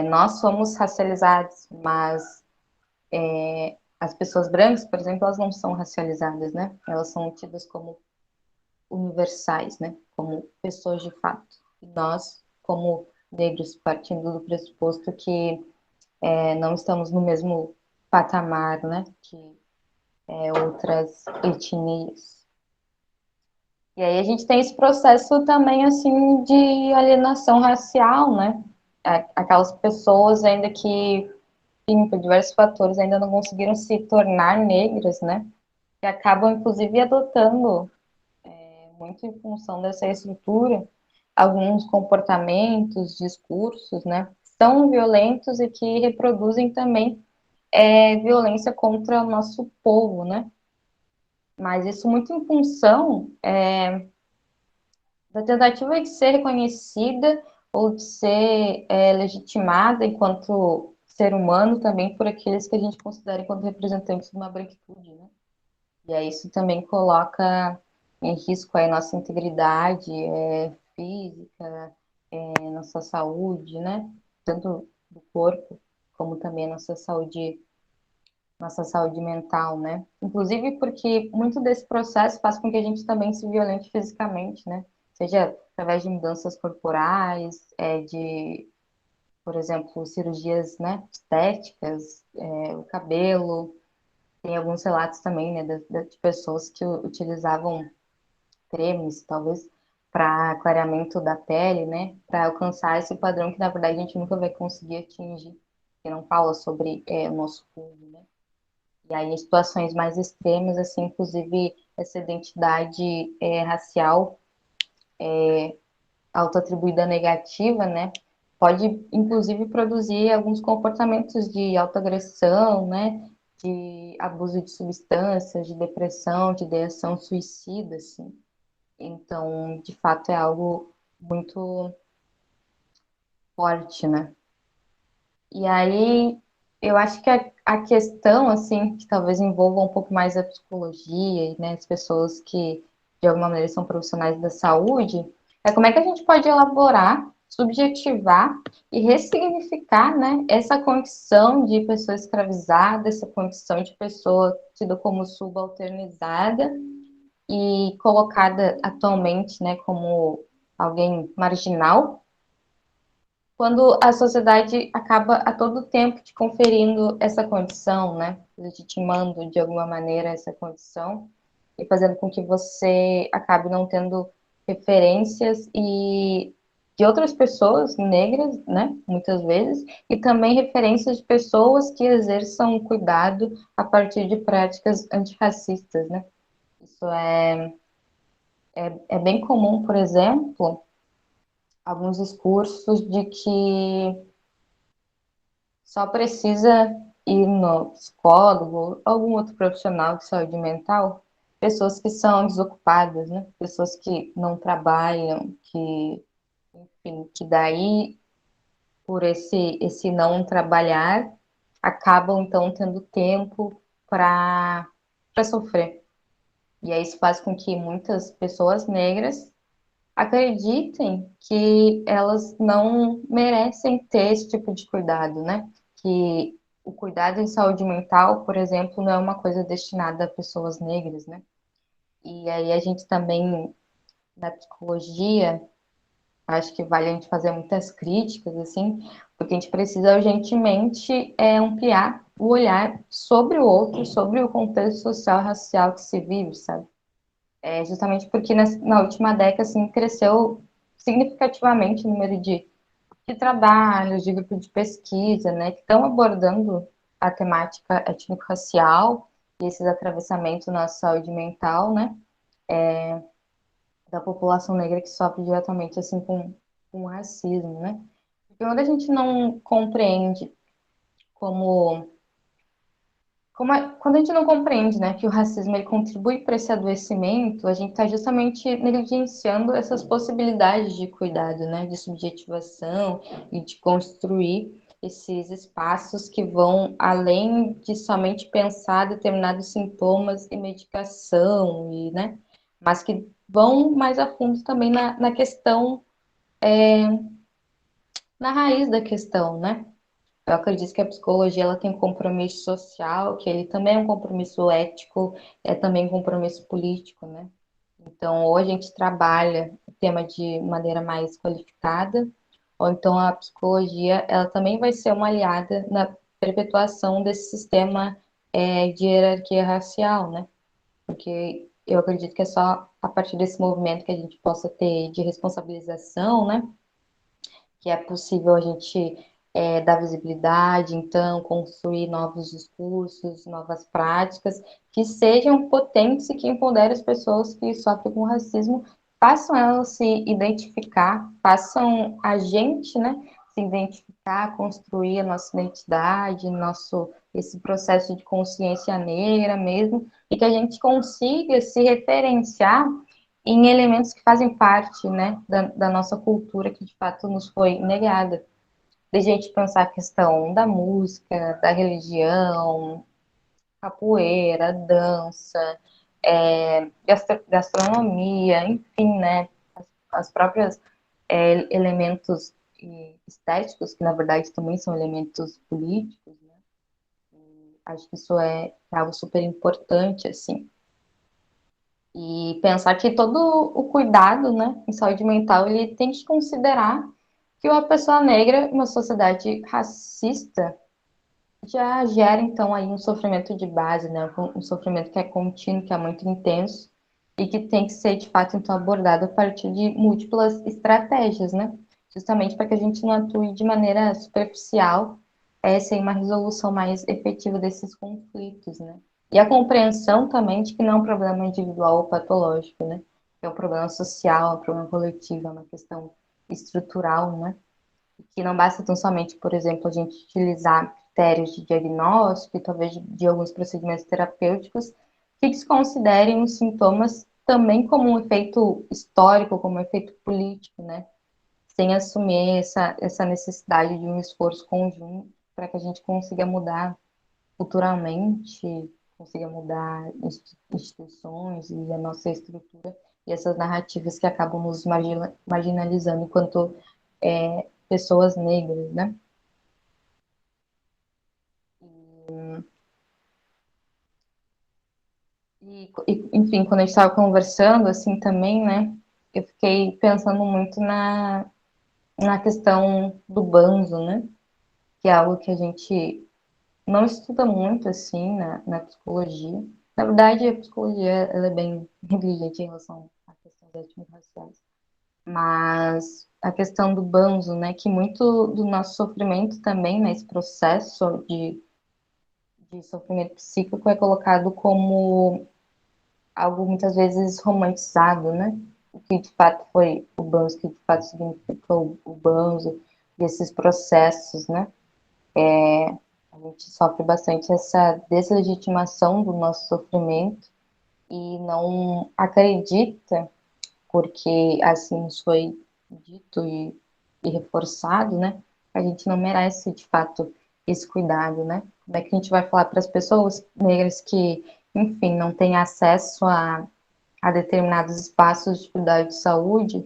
Nós somos racializados, mas as pessoas brancas, por exemplo, elas não são racializadas, né? Elas são tidas como universais, né? Como pessoas de fato. E nós, como negros, partindo do pressuposto que não estamos no mesmo patamar, né? Que outras etnias. E aí a gente tem esse processo também, assim, de alienação racial, né? Aquelas pessoas ainda que, enfim, por diversos fatores, ainda não conseguiram se tornar negras, né? E acabam, inclusive, adotando, muito em função dessa estrutura, alguns comportamentos, discursos, né? São violentos e que reproduzem também violência contra o nosso povo, né? Mas isso muito em função da tentativa de ser reconhecida ou de ser legitimada enquanto ser humano também por aqueles que a gente considera enquanto representantes de uma branquitude, né? E aí isso também coloca em risco a nossa integridade física, nossa saúde, né? Tanto do corpo como também a nossa saúde mental, né? Inclusive porque muito desse processo faz com que a gente também se violente fisicamente, né? Seja através de mudanças corporais, por exemplo, cirurgias, né, estéticas, o cabelo. Tem alguns relatos também, né, de pessoas que utilizavam cremes, talvez, para clareamento da pele, né, para alcançar esse padrão que, na verdade, a gente nunca vai conseguir atingir, que não fala sobre o nosso corpo, né. E aí, em situações mais extremas, assim, inclusive, essa identidade racial autoatribuída negativa, né, pode, inclusive, produzir alguns comportamentos de autoagressão, né, de abuso de substâncias, de depressão, de ideação suicida, assim. Então, de fato, é algo muito forte, né. E aí, eu acho que a questão, assim, que talvez envolva um pouco mais a psicologia e, né, as pessoas que, de alguma maneira, são profissionais da saúde, é como é que a gente pode elaborar, subjetivar e ressignificar, né, essa condição de pessoa escravizada, essa condição de pessoa tida como subalternizada e colocada atualmente, né, como alguém marginal, quando a sociedade acaba a todo tempo te conferindo essa condição, né? Legitimando de alguma maneira essa condição e fazendo com que você acabe não tendo referências e de outras pessoas negras, né, muitas vezes, e também referências de pessoas que exerçam cuidado a partir de práticas antirracistas, né. Isso é bem comum, por exemplo, alguns discursos de que só precisa ir no psicólogo ou algum outro profissional de saúde mental, pessoas que são desocupadas, né? Pessoas que não trabalham, que, enfim, que daí, por esse não trabalhar, acabam, então, tendo tempo para sofrer. E aí isso faz com que muitas pessoas negras acreditem que elas não merecem ter esse tipo de cuidado, né? Que o cuidado em saúde mental, por exemplo, não é uma coisa destinada a pessoas negras, né? E aí a gente também, na psicologia, acho que vale a gente fazer muitas críticas, assim, porque a gente precisa urgentemente ampliar o olhar sobre o outro, sobre o contexto social e racial que se vive, sabe? Justamente porque na última década, assim, cresceu significativamente o número de trabalhos, de grupos de pesquisa, né, que estão abordando a temática étnico-racial e esses atravessamentos na saúde mental, né, da população negra que sofre diretamente, assim, com o racismo, né. Porque quando a gente não compreende como quando a gente não compreende, né, que o racismo ele contribui para esse adoecimento, a gente está justamente negligenciando essas possibilidades de cuidado, né, de subjetivação e de construir esses espaços que vão além de somente pensar determinados sintomas e medicação, né, mas que vão mais a fundo também na questão, na raiz da questão, né? Eu acredito que a psicologia ela tem um compromisso social, que ele também é um compromisso ético, é também um compromisso político, né? Então, ou a gente trabalha o tema de maneira mais qualificada, ou então a psicologia ela também vai ser uma aliada na perpetuação desse sistema de hierarquia racial, né? Porque eu acredito que é só a partir desse movimento que a gente possa ter de responsabilização, né? Que é possível a gente dar visibilidade, então, construir novos discursos, novas práticas, que sejam potentes e que empoderem as pessoas que sofrem com racismo, façam elas se identificar, façam a gente, né, se identificar, construir a nossa identidade, esse processo de consciência negra mesmo, e que a gente consiga se referenciar em elementos que fazem parte, né, da nossa cultura que de fato nos foi negada. De a gente pensar a questão da música, da religião, capoeira, dança, gastronomia, enfim, né, as próprias elementos estéticos, que na verdade também são elementos políticos, né? Acho que isso é algo super importante, assim. E pensar que todo o cuidado, né, em saúde mental, ele tem que considerar que uma pessoa negra, uma sociedade racista, já gera, então, aí um sofrimento de base, né, um sofrimento que é contínuo, que é muito intenso, e que tem que ser, de fato, então, abordado a partir de múltiplas estratégias, né, justamente para que a gente não atue de maneira superficial, sem uma resolução mais efetiva desses conflitos, né. E a compreensão também de que não é um problema individual ou patológico, né? É um problema social, é um problema coletivo, é uma questão estrutural, né? E que não basta tão somente, por exemplo, a gente utilizar critérios de diagnóstico e talvez de alguns procedimentos terapêuticos que desconsiderem os sintomas também como um efeito histórico, como um efeito político, né? Sem assumir essa necessidade de um esforço conjunto para que a gente consiga mudar culturalmente, consiga mudar instituições e a nossa estrutura e essas narrativas que acabam nos marginalizando enquanto pessoas negras, né? Enfim, quando a gente estava conversando, assim, também, né, eu fiquei pensando muito na questão do banzo, né, que é algo que a gente não estuda muito, assim, na psicologia. Na verdade, a psicologia, ela é bem negligente em relação a questões étnico-raciais. Mas a questão do banzo, né, que muito do nosso sofrimento também, nesse processo de sofrimento psíquico, é colocado como algo muitas vezes romantizado, né? O que de fato foi o banzo, o que de fato significou o banzo, desses processos, né? A gente sofre bastante essa deslegitimação do nosso sofrimento e não acredita, porque assim nos foi dito e reforçado, né? A gente não merece de fato esse cuidado, né? Como é que a gente vai falar para as pessoas negras que, enfim, não têm acesso a determinados espaços de cuidado de saúde,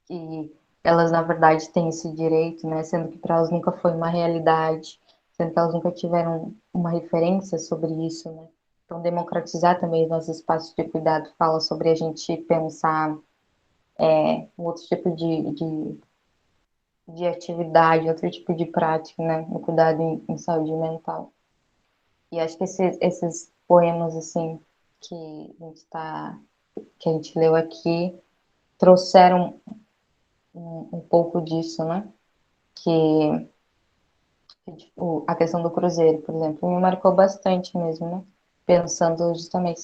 que elas, na verdade, têm esse direito, né? Sendo que para elas nunca foi uma realidade, sendo que elas nunca tiveram uma referência sobre isso, né? Então, democratizar também os nossos espaços de cuidado fala sobre a gente pensar um outro tipo de atividade, outro tipo de prática, né? No cuidado em saúde mental. E acho que esses poemas, assim, que que a gente leu aqui, trouxeram um pouco disso, né? Que, tipo, a questão do cruzeiro, por exemplo, me marcou bastante mesmo, né? Pensando justamente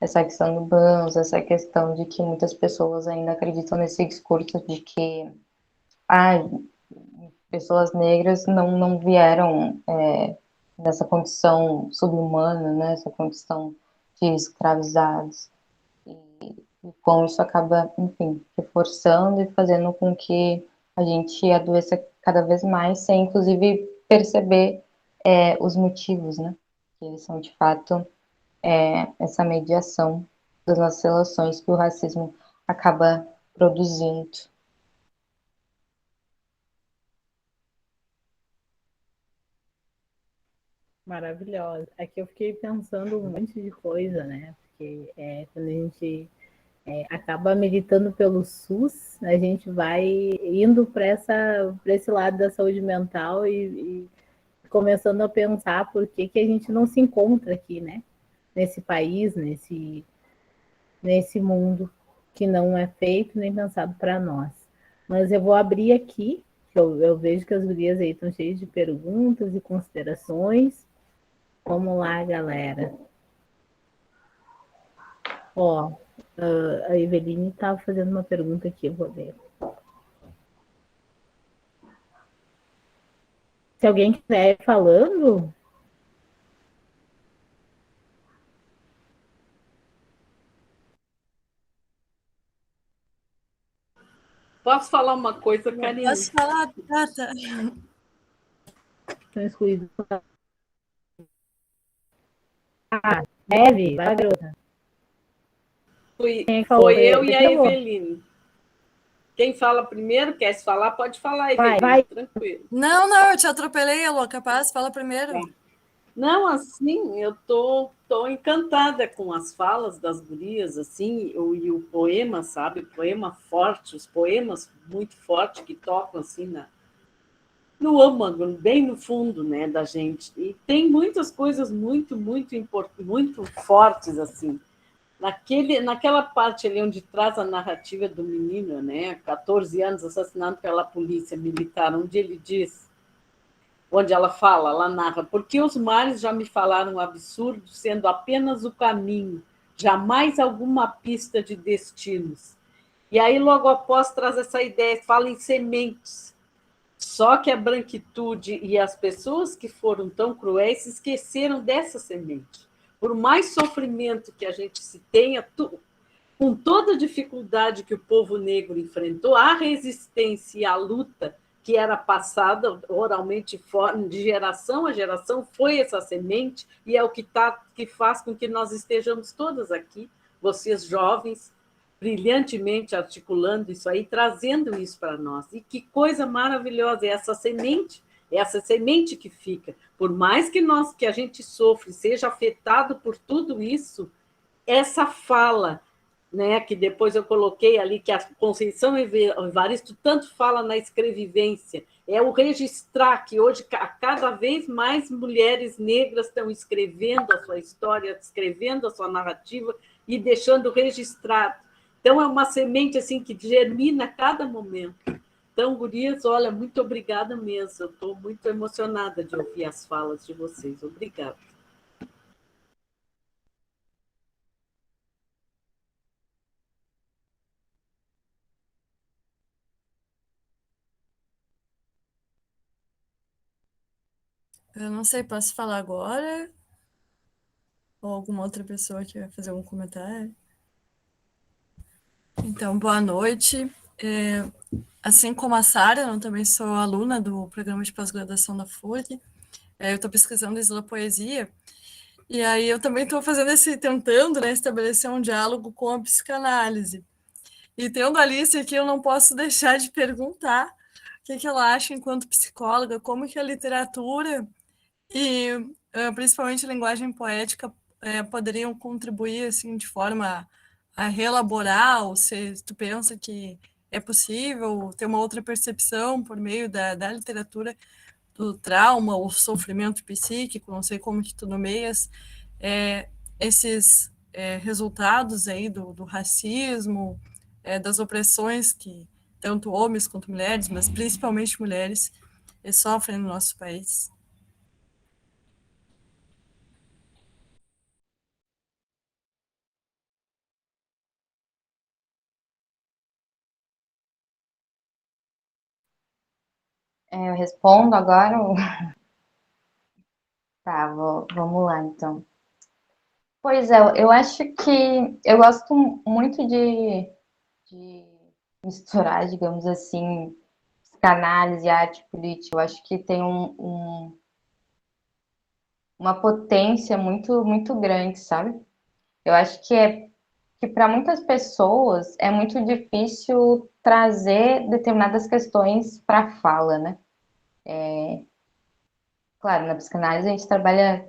essa questão do banzo, essa questão de que muitas pessoas ainda acreditam nesse discurso de que pessoas negras não vieram nessa condição subhumana, né? Essa condição de escravizados. E com isso acaba, enfim, reforçando e fazendo com que a gente adoeça cada vez mais, sem inclusive perceber os motivos, né? Que eles são de fato essa mediação das nossas relações que o racismo acaba produzindo. Maravilhosa. Aqui eu fiquei pensando um monte de coisa, né? Porque quando a gente acaba militando pelo SUS, a gente vai indo para esse lado da saúde mental e começando a pensar por que a gente não se encontra aqui, né? Nesse país, nesse mundo que não é feito nem pensado para nós. Mas eu vou abrir aqui, que eu vejo que as gurias aí estão cheias de perguntas e considerações. Vamos lá, galera. Ó, a Eveline estava fazendo uma pergunta aqui, eu vou ler. Se alguém quiser ir falando, Posso falar uma coisa, Karine? Posso falar, Tata? estão excluídos. Deve, vai, garota. Foi eu e a Eveline. Quem fala primeiro, quer se falar, pode falar, Eveline, vai. Tranquilo. Não, eu te atropelei, Elô, capaz, fala primeiro. Não, assim, eu tô encantada com as falas das gurias, assim, e o poema, sabe, o poema forte, os poemas muito fortes que tocam, assim, no âmago, bem no fundo, né, da gente. E tem muitas coisas muito fortes, assim. Naquela parte ali onde traz a narrativa do menino, né, 14 anos, assassinado pela polícia militar, onde ela fala, ela narra, porque os mares já me falaram absurdo, sendo apenas o caminho, jamais alguma pista de destinos. E aí, logo após, traz essa ideia, fala em sementes. Só que a branquitude e as pessoas que foram tão cruéis se esqueceram dessa semente. Por mais sofrimento que a gente se tenha, com toda a dificuldade que o povo negro enfrentou, a resistência e a luta que era passada oralmente de geração a geração foi essa semente e é o que faz com que nós estejamos todas aqui, vocês jovens, brilhantemente articulando isso aí, trazendo isso para nós. E que coisa maravilhosa é essa semente que fica. Por mais que a gente sofre, seja afetado por tudo isso, essa fala, né, que depois eu coloquei ali, que a Conceição Evaristo tanto fala na escrevivência, é o registrar, que hoje cada vez mais mulheres negras estão escrevendo a sua história, escrevendo a sua narrativa e deixando registrado. Então, é uma semente assim que germina a cada momento. Então, gurias, olha, muito obrigada mesmo. Eu estou muito emocionada de ouvir as falas de vocês. Obrigada. Eu não sei, posso falar agora? Ou alguma outra pessoa que vai fazer algum comentário? Então, boa noite. Assim como a Sara, eu também sou aluna do programa de pós-graduação da FURG. Eu estou pesquisando islopoesia. E aí eu também estou tentando, né, estabelecer um diálogo com a psicanálise. E tendo a Alice aqui, eu não posso deixar de perguntar o que ela acha enquanto psicóloga, como que a literatura e principalmente a linguagem poética poderiam contribuir assim de forma a reelaborar, ou se tu pensa que é possível ter uma outra percepção por meio da literatura do trauma ou sofrimento psíquico, não sei como que tu nomeias, esses resultados aí do racismo, das opressões que tanto homens quanto mulheres, mas principalmente mulheres, sofrem no nosso país. Eu respondo agora? Tá, vamos lá, então. Pois é, eu acho que eu gosto muito de misturar, digamos assim, psicanálise, arte política. Eu acho que tem uma potência muito, muito grande, sabe? Eu acho que para muitas pessoas é muito difícil trazer determinadas questões para a fala, né? Claro, na psicanálise a gente trabalha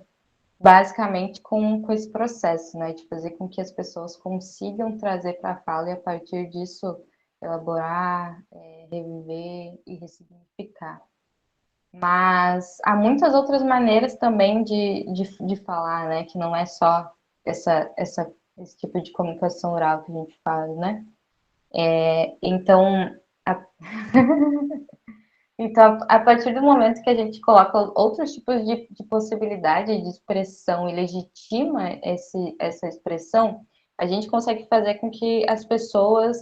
basicamente com esse processo, né, de fazer com que as pessoas consigam trazer para a fala e a partir disso elaborar, reviver e ressignificar. Mas há muitas outras maneiras também de falar, né, que não é só esse tipo de comunicação oral que a gente faz, né? Então, a... Então, a partir do momento que a gente coloca outros tipos de possibilidade de expressão e legitima essa expressão, a gente consegue fazer com que as pessoas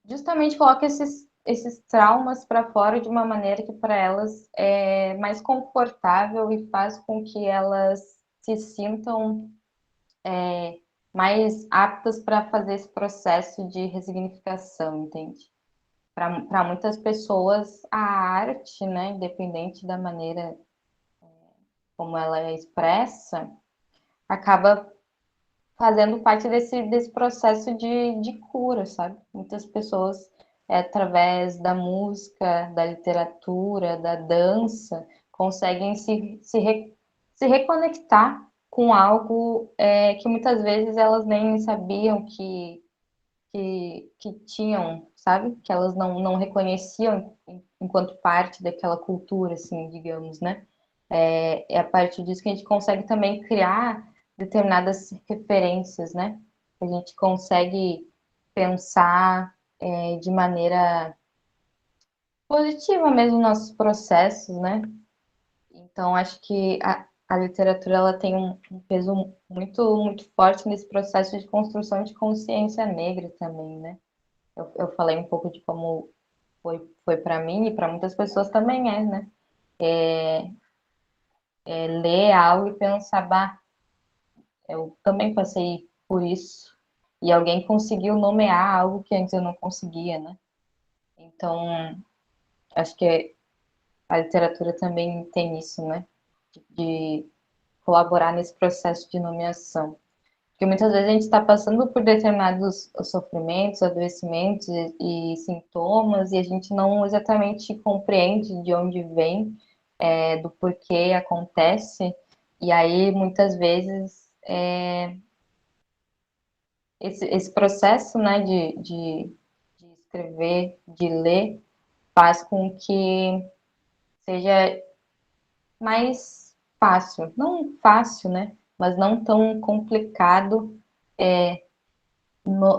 justamente coloquem esses traumas para fora de uma maneira que para elas é mais confortável e faz com que elas se sintam mais aptas para fazer esse processo de ressignificação, entende? Para muitas pessoas, a arte, né, independente da maneira como ela é expressa, acaba fazendo parte desse processo de cura, sabe? Muitas pessoas, através da música, da literatura, da dança, conseguem se reconectar com algo que muitas vezes elas nem sabiam que tinham, sabe? Que elas não reconheciam enquanto parte daquela cultura, assim, digamos, né? É a partir disso que a gente consegue também criar determinadas referências, né? A gente consegue pensar de maneira positiva mesmo nossos processos, né? Então, acho que a literatura ela tem um peso muito, muito forte nesse processo de construção de consciência negra também, né? Eu falei um pouco de como foi para mim e para muitas pessoas também né? Ler algo e pensar, bah, eu também passei por isso. E alguém conseguiu nomear algo que antes eu não conseguia, né? Então, acho que a literatura também tem isso, né? De colaborar nesse processo de nomeação. Porque muitas vezes a gente está passando por determinados sofrimentos, adoecimentos e sintomas, e a gente não exatamente compreende de onde vem, do porquê acontece, e aí muitas vezes esse processo, né, de escrever, de ler, faz com que seja mais fácil, não fácil, né, mas não tão complicado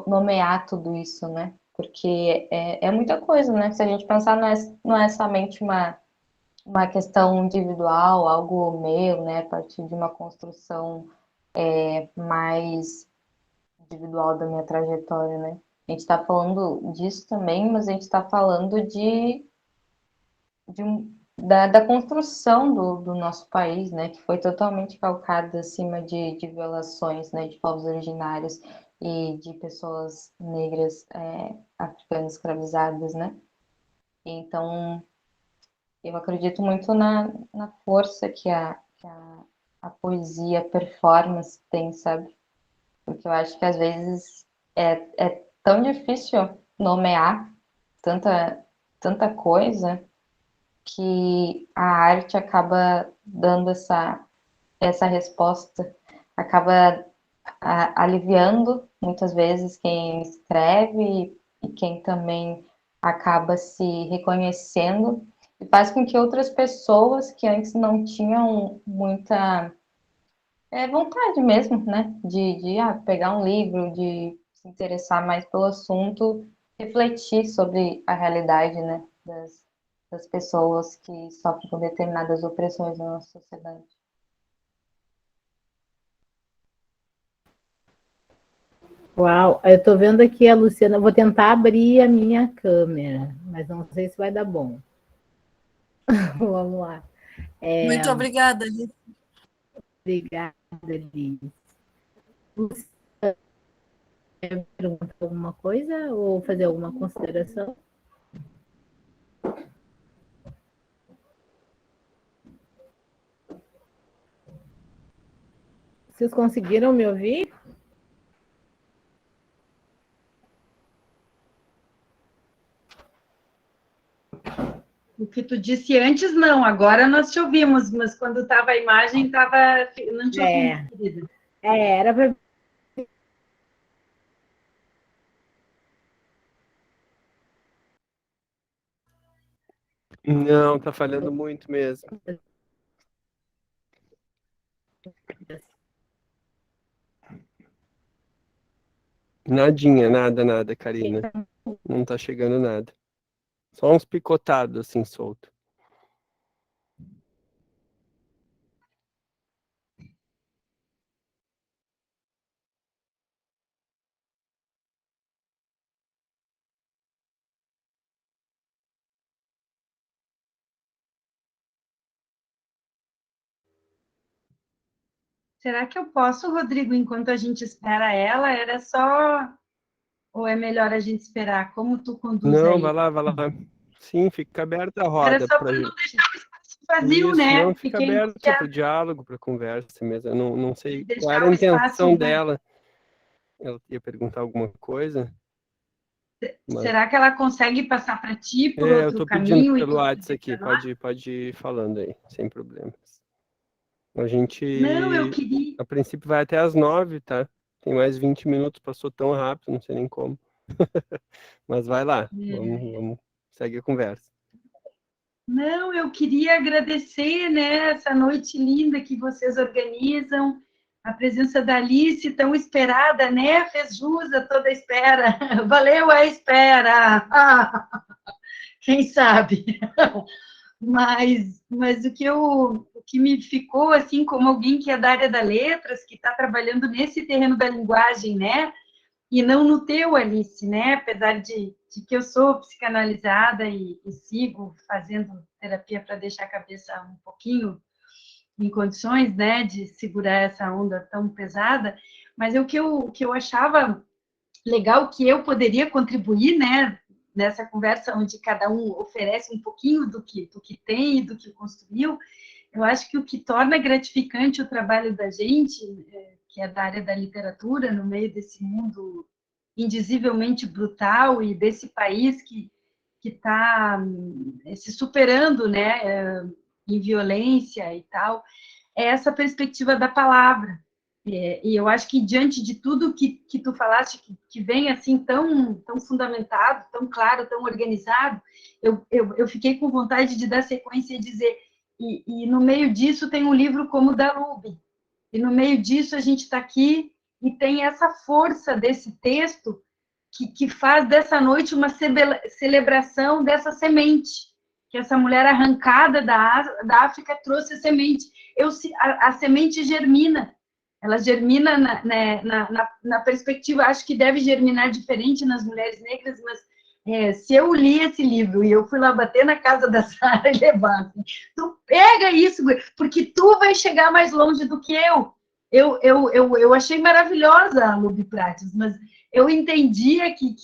nomear tudo isso, né? Porque é muita coisa, né? Se a gente pensar, não é somente uma questão individual, algo meu, né? A partir de uma construção mais individual da minha trajetória, né? A gente está falando disso também, mas a gente está falando da construção do nosso país, né, que foi totalmente calcada acima de violações, né, de povos originários e de pessoas negras africanas escravizadas, né? Então, eu acredito muito na força que a poesia, a performance tem, sabe? Porque eu acho que às vezes é tão difícil nomear tanta coisa que a arte acaba dando essa resposta, acaba aliviando muitas vezes quem escreve e quem também acaba se reconhecendo e faz com que outras pessoas que antes não tinham muita vontade mesmo, né, de pegar um livro, de se interessar mais pelo assunto, refletir sobre a realidade, né, das pessoas que sofrem com determinadas opressões na nossa sociedade. Uau, eu estou vendo aqui a Luciana, vou tentar abrir a minha câmera, mas não sei se vai dar bom. Vamos lá. Muito obrigada, Liz. Obrigada, Liz. Luciana, quer perguntar alguma coisa ou fazer alguma consideração? Vocês conseguiram me ouvir? O que tu disse antes, não. Agora nós te ouvimos, mas quando estava a imagem, não te ouvimos, querida. Era para... Não, tá falhando muito mesmo. Nadinha, nada, Karina. Não tá chegando nada. Só uns picotados assim, solto. Será que eu posso, Rodrigo, enquanto a gente espera ela? Era só... Ou é melhor a gente esperar? Como tu conduz Não, aí? vai lá. Sim, fica aberta a Era roda só pra para não gente. deixar o espaço vazio, Isso, né? não, E fica quem aberta para o diálogo, para a conversa mesmo. Eu não sei qual deixar era a o espaço, intenção né? dela. Ela ia perguntar alguma coisa. Mas... Será que ela consegue passar para ti por eu outro tô pedindo caminho e pelo tu WhatsApp pedir aqui. para nós? Pode ir falando aí, sem problemas. A Não, eu gente, queria... a princípio, vai até às 9, tá? Tem mais 20 minutos, passou tão rápido, não sei nem como. Mas vai lá, vamos, segue a conversa. Não, eu queria agradecer, né, essa noite linda que vocês organizam, a presença da Alice, tão esperada, né? Fez jus a toda a espera. Valeu a espera! Quem sabe? Mas o que me ficou, assim, como alguém que é da área da letras, que está trabalhando nesse terreno da linguagem, né? E não no teu, Alice, né? Apesar de que eu sou psicanalizada e sigo fazendo terapia para deixar a cabeça um pouquinho em condições, né, de segurar essa onda tão pesada, mas o que eu achava legal que eu poderia contribuir, né, nessa conversa onde cada um oferece um pouquinho do que tem e do que construiu, eu acho que o que torna gratificante o trabalho da gente, que é da área da literatura, no meio desse mundo indizivelmente brutal e desse país que está se superando, né, em violência e tal, é essa perspectiva da palavra. E eu acho que diante de tudo que tu falaste, que vem assim tão fundamentado, tão claro, tão organizado, eu fiquei com vontade de dar sequência e dizer, e no meio disso tem um livro como o da Lube, e no meio disso a gente está aqui e tem essa força desse texto que faz dessa noite uma celebração dessa semente, que essa mulher arrancada da África trouxe a semente. A semente germina, ela germina na perspectiva, acho que deve germinar diferente nas mulheres negras, mas se eu li esse livro e eu fui lá bater na casa da Sara e levar, assim, tu pega isso, porque tu vai chegar mais longe do que eu. Eu achei maravilhosa a Luby Prates, mas eu entendia que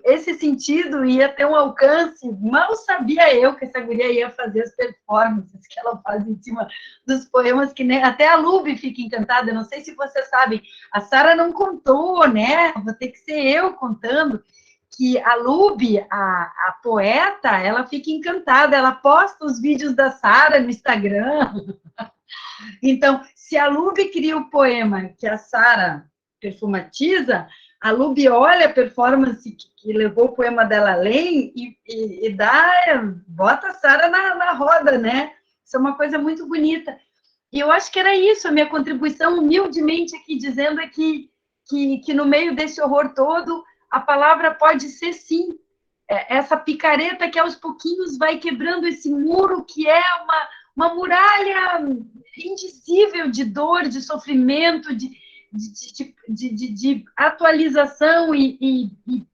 esse sentido ia ter um alcance. Mal sabia eu que essa guria ia fazer as performances que ela faz em cima dos poemas, que nem, até a Luby fica encantada. Eu não sei se vocês sabem, a Sara não contou, né? Vou ter que ser eu contando, que a Luby, a poeta, ela fica encantada, ela posta os vídeos da Sara no Instagram. Então, se a Luby cria o poema que a Sara perfumatiza, a Luby olha a performance que levou o poema dela além e bota a Sara na roda, né? Isso é uma coisa muito bonita. E eu acho que era isso, a minha contribuição, humildemente aqui, dizendo é que no meio desse horror todo, a palavra pode ser, sim, essa picareta que aos pouquinhos vai quebrando esse muro que é uma muralha indizível de dor, de sofrimento, de atualização e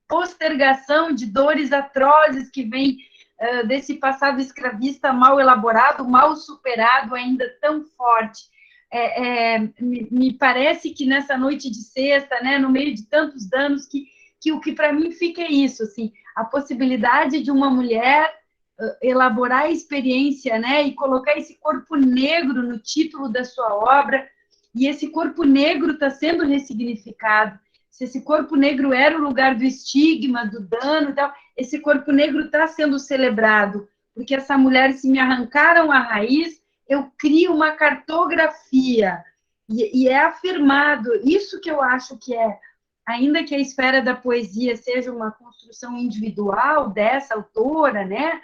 postergação de dores atrozes que vem desse passado escravista mal elaborado, mal superado, ainda tão forte. Me parece que nessa noite de sexta, né, no meio de tantos danos, que o que para mim fica é isso, assim, a possibilidade de uma mulher elaborar a experiência, né, e colocar esse corpo negro no título da sua obra, e esse corpo negro está sendo ressignificado. Se esse corpo negro era o lugar do estigma, do dano e tal, esse corpo negro está sendo celebrado, porque essa mulher, se me arrancaram a raiz, eu crio uma cartografia, e é afirmado, isso que eu acho que ainda que a esfera da poesia seja uma construção individual dessa autora, né,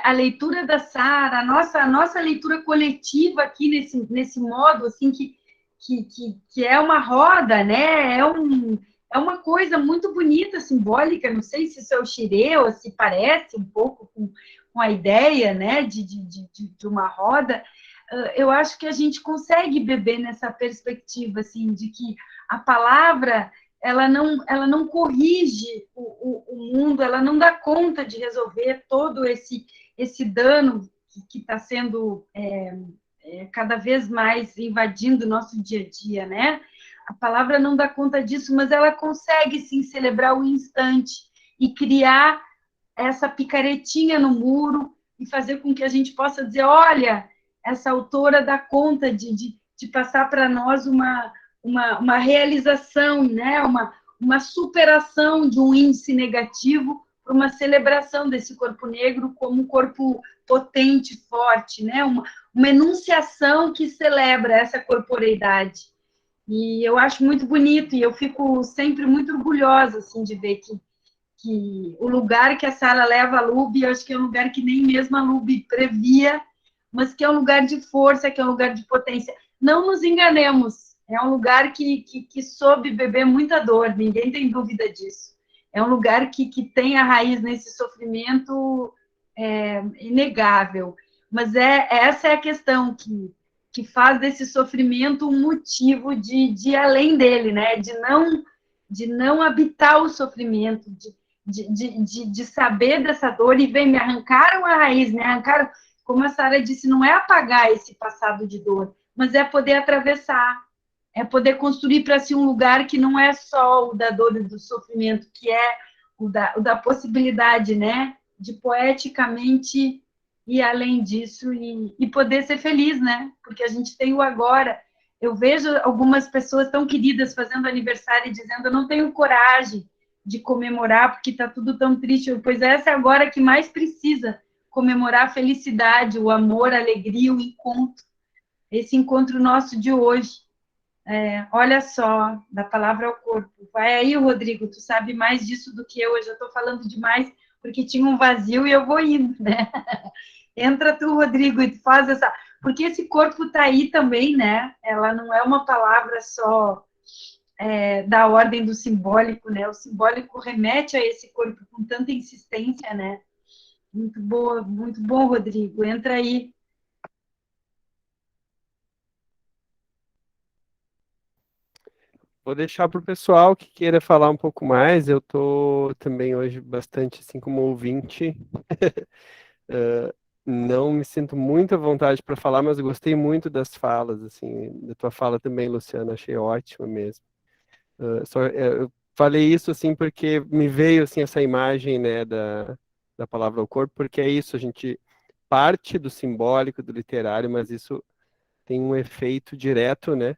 a leitura da Sara, a nossa leitura coletiva aqui nesse modo, assim, que é uma roda, né? É uma coisa muito bonita, simbólica, não sei se isso é o xirê ou se parece um pouco com a ideia, né, de uma roda. Eu acho que a gente consegue beber nessa perspectiva, assim, de que a palavra ela não corrige o mundo, ela não dá conta de resolver todo esse dano que está sendo cada vez mais invadindo o nosso dia a dia, né? A palavra não dá conta disso, mas ela consegue, sim, celebrar o instante e criar essa picaretinha no muro e fazer com que a gente possa dizer, olha, essa autora dá conta de passar para nós uma realização, né? uma superação de um índice negativo para uma celebração desse corpo negro como um corpo potente, forte, né? uma enunciação que celebra essa corporeidade. E eu acho muito bonito, e eu fico sempre muito orgulhosa assim, de ver que o lugar que a Sara leva a Luby, eu acho que é um lugar que nem mesmo a Luby previa, mas que é um lugar de força, que é um lugar de potência. Não nos enganemos, é um lugar que soube beber muita dor, ninguém tem dúvida disso. É um lugar que tem a raiz nesse sofrimento inegável. Mas essa é a questão que faz desse sofrimento um motivo de ir além dele, né? De não habitar o sofrimento, de saber dessa dor e me arrancaram a raiz, me arrancaram, como a Sara disse, não é apagar esse passado de dor, mas é poder atravessar, é poder construir para si um lugar que não é só o da dor e do sofrimento, que é o da possibilidade, né, de poeticamente ir além disso e poder ser feliz, né, porque a gente tem o agora. Eu vejo algumas pessoas tão queridas fazendo aniversário e dizendo, eu não tenho coragem de comemorar porque está tudo tão triste, pois essa é agora que mais precisa comemorar a felicidade, o amor, a alegria, o encontro, esse encontro nosso de hoje. Olha só, da palavra ao corpo. Vai aí, Rodrigo, tu sabe mais disso do que eu já estou falando demais, porque tinha um vazio e eu vou indo, né? Entra tu, Rodrigo, e faz porque esse corpo está aí também, né? Ela não é uma palavra só da ordem do simbólico, né? O simbólico remete a esse corpo com tanta insistência, né? Muito boa, muito bom, Rodrigo. Entra aí. Vou deixar para o pessoal que queira falar um pouco mais. Eu estou também hoje bastante assim como ouvinte. Não me sinto muito à vontade para falar, mas eu gostei muito das falas, assim, da tua fala também, Luciana, achei ótima mesmo. Eu falei isso assim porque me veio assim essa imagem, né, da palavra ao corpo, porque é isso, a gente parte do simbólico, do literário, mas isso tem um efeito direto, né,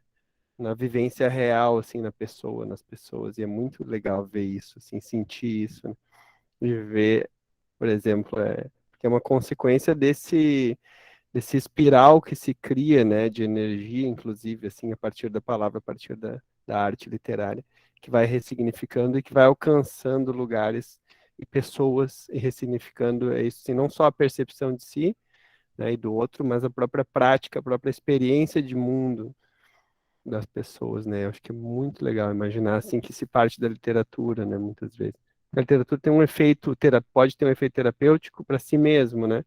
na vivência real, assim, na pessoa, nas pessoas, e é muito legal ver isso, assim, sentir isso, né? E ver, por exemplo, que é uma consequência desse espiral que se cria, né, de energia, inclusive, assim, a partir da palavra, a partir da arte literária, que vai ressignificando e que vai alcançando lugares e pessoas e ressignificando isso, assim, não só a percepção de si, né, e do outro, mas a própria prática, a própria experiência de mundo das pessoas, né? Eu acho que é muito legal imaginar assim que se parte da literatura, né, muitas vezes. A literatura tem um efeito, pode ter um efeito terapêutico para si mesmo, né?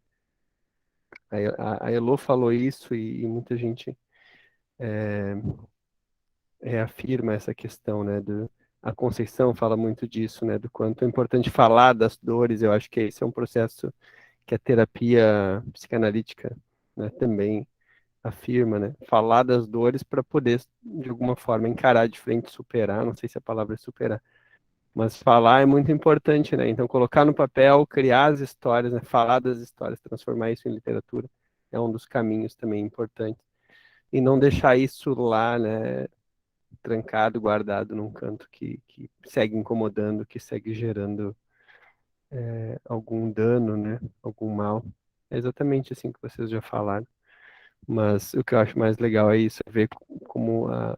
A Elô falou isso e muita gente reafirma essa questão, né? A Conceição fala muito disso, né? Do quanto é importante falar das dores. Eu acho que esse é um processo que a terapia psicanalítica, né, também afirma, né? Falar das dores para poder, de alguma forma, encarar de frente, superar. Não sei se a palavra é superar, mas falar é muito importante, né? Então, colocar no papel, criar as histórias, né? Falar das histórias, transformar isso em literatura é um dos caminhos também importantes. E não deixar isso lá, né? Trancado, guardado num canto que segue incomodando, que segue gerando algum dano, né? Algum mal. É exatamente assim que vocês já falaram. Mas o que eu acho mais legal é isso, é ver como a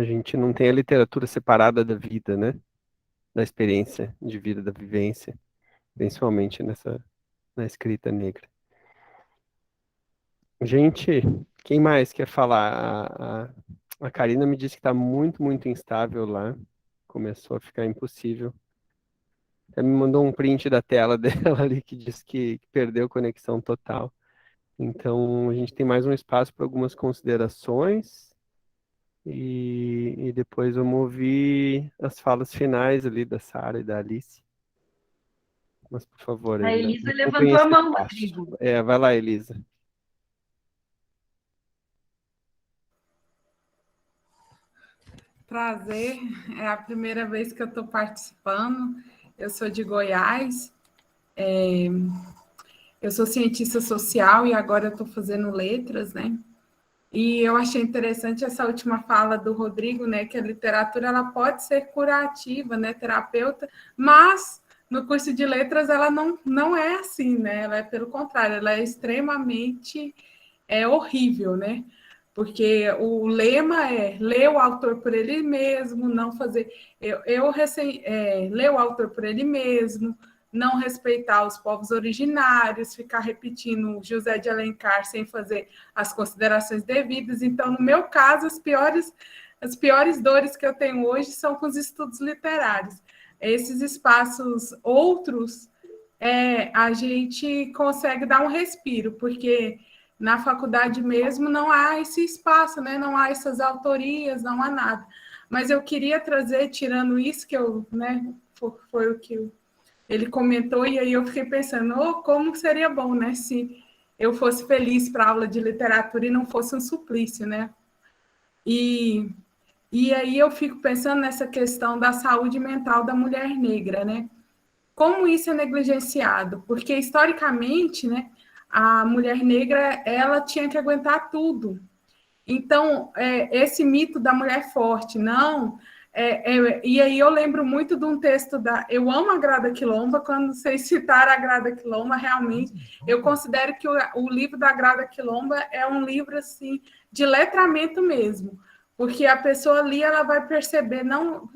gente não tem a literatura separada da vida, né? Da experiência de vida, da vivência, principalmente na escrita negra. Gente, quem mais quer falar? A Karina me disse que está muito, muito instável lá. Começou a ficar impossível. Até me mandou um print da tela dela ali que diz que perdeu conexão total. Então, a gente tem mais um espaço para algumas considerações. E depois vamos ouvir as falas finais ali da Sara e da Alice. Mas, por favor, A ainda Elisa ocupem levantou a esse mão, espaço. Rodrigo. Vai lá, Elisa. Prazer, é a primeira vez que eu estou participando. Eu sou de Goiás, eu sou cientista social e agora eu estou fazendo letras, né? E eu achei interessante essa última fala do Rodrigo, né? Que a literatura ela pode ser curativa, né? Terapeuta, mas no curso de letras ela não é assim, né? Ela é pelo contrário, ela é extremamente horrível, né? Porque o lema é ler o autor por ele mesmo, não fazer. Ler o autor por ele mesmo, não respeitar os povos originários, ficar repetindo José de Alencar sem fazer as considerações devidas. Então, no meu caso, as piores dores que eu tenho hoje são com os estudos literários. Esses espaços outros, a gente consegue dar um respiro, porque na faculdade mesmo não há esse espaço, né? Não há essas autorias, não há nada. Mas eu queria trazer, tirando isso que foi o que ele comentou, e aí eu fiquei pensando, como seria bom, né? Se eu fosse feliz para a aula de literatura e não fosse um suplício, né? E aí eu fico pensando nessa questão da saúde mental da mulher negra, né? Como isso é negligenciado? Porque, historicamente, né, a mulher negra ela tinha que aguentar tudo. Então, esse mito da mulher forte, não... e aí eu lembro muito de um texto eu amo a Grada Quilomba, quando vocês citaram a Grada Quilomba, realmente, eu considero que o livro da Grada Quilomba é um livro, assim, de letramento mesmo, porque a pessoa ali, ela vai perceber, não,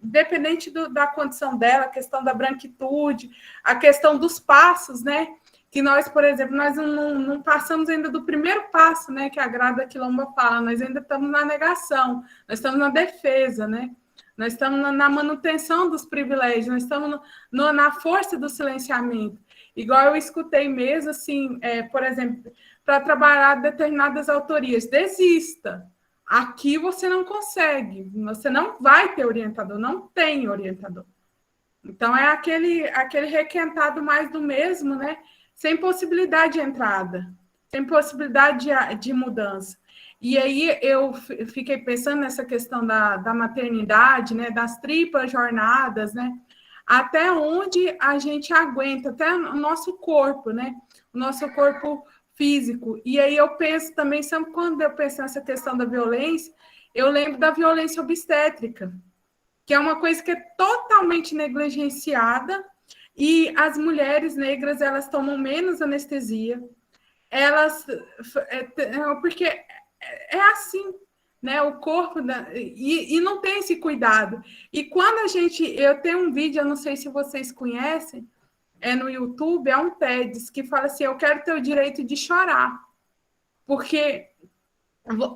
dependente da condição dela, a questão da branquitude, a questão dos passos, né? que nós, por exemplo, nós não passamos ainda do primeiro passo, né, que a Grada Quilomba fala, nós ainda estamos na negação, nós estamos na defesa, né? Nós estamos na manutenção dos privilégios, nós estamos na força do silenciamento. Igual eu escutei mesmo, assim, por exemplo, para trabalhar determinadas autorias, desista. Aqui você não consegue, você não vai ter orientador, não tem orientador. Então, é aquele requentado mais do mesmo, né? Sem possibilidade de entrada, sem possibilidade de mudança. E aí eu fiquei pensando nessa questão da maternidade, né, das triplas jornadas, né, até onde a gente aguenta, até o nosso corpo, né, o nosso corpo físico. E aí eu penso também, sabe, quando eu penso nessa questão da violência, eu lembro da violência obstétrica, que é uma coisa que é totalmente negligenciada, e as mulheres negras, elas tomam menos anestesia, porque é assim, né? O corpo e não tem esse cuidado. E quando eu tenho um vídeo, eu não sei se vocês conhecem, no YouTube, é um TEDx que fala assim: eu quero ter o direito de chorar, porque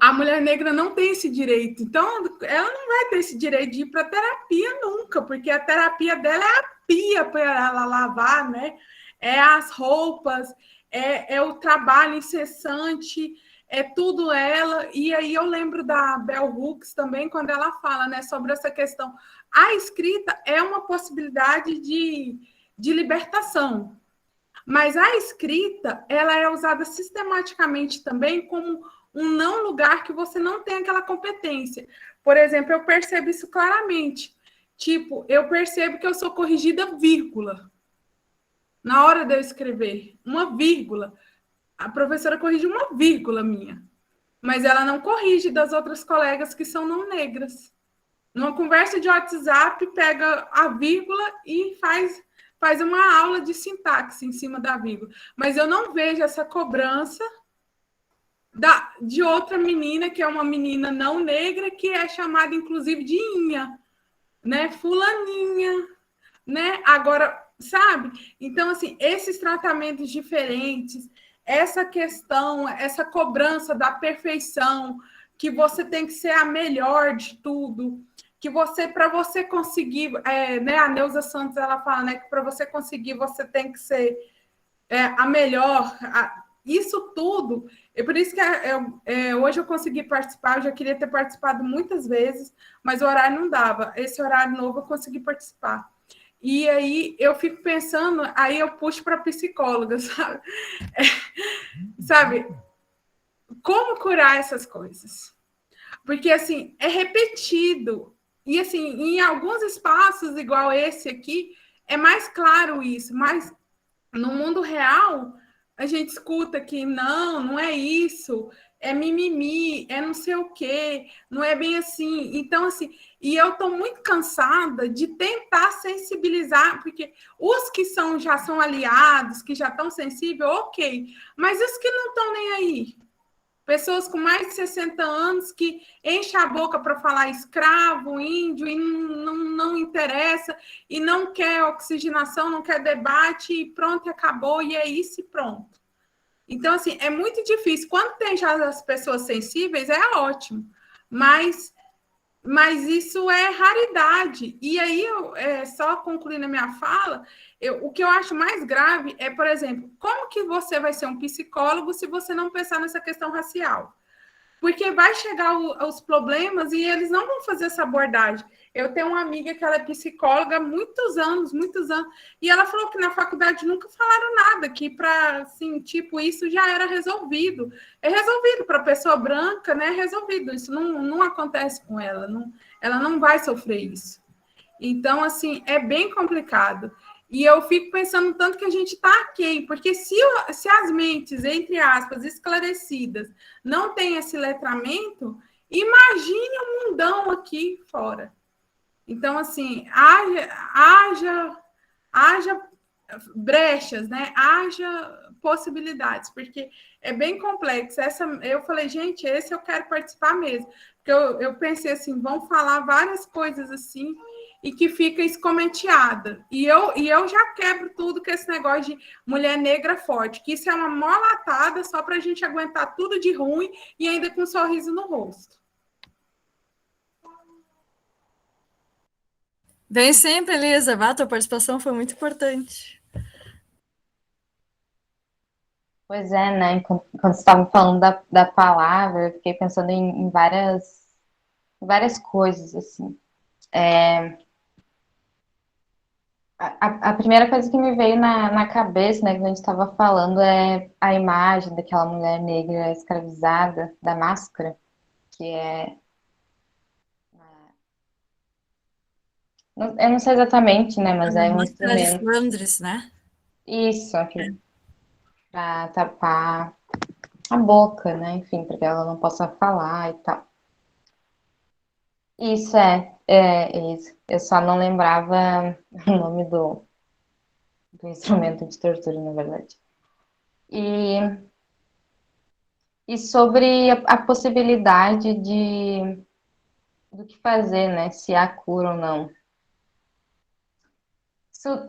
a mulher negra não tem esse direito. Então, ela não vai ter esse direito de ir para terapia nunca, porque a terapia dela é a pia para ela lavar, né? É as roupas, é o trabalho incessante, é tudo ela. E aí eu lembro da Bell Hooks também, quando ela fala, né, sobre essa questão. A escrita é uma possibilidade de libertação, mas a escrita, ela é usada sistematicamente também como um não lugar que você não tem aquela competência. Por exemplo, eu percebo isso claramente. Tipo, eu percebo que eu sou corrigida vírgula. Na hora de eu escrever, uma vírgula. A professora corrige uma vírgula minha, mas ela não corrige das outras colegas que são não negras. Numa conversa de WhatsApp, pega a vírgula e faz uma aula de sintaxe em cima da vírgula. Mas eu não vejo essa cobrança de outra menina, que é uma menina não negra, que é chamada, inclusive, de Inha, né? Fulaninha, né? Agora, sabe? Então, assim, esses tratamentos diferentes, essa questão, essa cobrança da perfeição, que você tem que ser a melhor de tudo, que para você conseguir, né? A Neuza Santos, ela fala, né, que para você conseguir, você tem que ser a melhor. Isso tudo, por isso que hoje eu consegui participar, eu já queria ter participado muitas vezes, mas o horário não dava. Esse horário novo eu consegui participar. E aí eu fico pensando, aí eu puxo para psicóloga, sabe? Sabe? Como curar essas coisas? Porque, assim, é repetido. E, assim, em alguns espaços, igual esse aqui, é mais claro isso, mas no mundo real, a gente escuta que não é isso, é mimimi, é não sei o quê, não é bem assim. Então, assim, e eu estou muito cansada de tentar sensibilizar, porque os que já são aliados, que já estão sensíveis, ok, mas os que não estão nem aí? Pessoas com mais de 60 anos que enchem a boca para falar escravo, índio, e não interessa, e não quer oxigenação, não quer debate, e pronto, acabou, e é isso e pronto. Então, assim, é muito difícil. Quando tem já as pessoas sensíveis, é ótimo, mas isso é raridade. E aí, só concluindo a minha fala, o que eu acho mais grave é, por exemplo, como que você vai ser um psicólogo se você não pensar nessa questão racial? Porque vai chegar os problemas e eles não vão fazer essa abordagem. Eu tenho uma amiga que ela é psicóloga há muitos anos, e ela falou que na faculdade nunca falaram nada, que para, assim, tipo, isso já era resolvido. É resolvido para a pessoa branca, né? É resolvido. Isso não acontece com ela, ela não vai sofrer isso. Então, assim, é bem complicado. E eu fico pensando tanto que a gente está aqui, porque se as mentes, entre aspas, esclarecidas, não têm esse letramento, imagine o mundão aqui fora. Então, assim, haja brechas, né? Haja possibilidades, porque é bem complexo. Eu falei, gente, esse eu quero participar mesmo. Porque eu pensei assim, vão falar várias coisas assim, e que fica escomenteada. E eu já quebro tudo com esse negócio de mulher negra forte, que isso é uma mó latada só para a gente aguentar tudo de ruim e ainda com um sorriso no rosto. Vem sempre, Elisa. Vá, tua participação foi muito importante. Pois é, né? Quando vocês estavam falando da palavra, eu fiquei pensando em várias coisas, assim. A primeira coisa que me veio na cabeça, né, quando a gente estava falando, é a imagem daquela mulher negra escravizada, da máscara, que é... Eu não sei exatamente, né, mas é um Máscara de instrumento. Flandres, né? Isso, aqui, para tapar a boca, né, enfim, para que ela não possa falar e tal. Isso é isso. Eu só não lembrava o nome do instrumento de tortura, na verdade. E sobre a possibilidade do que fazer, né? Se há cura ou não.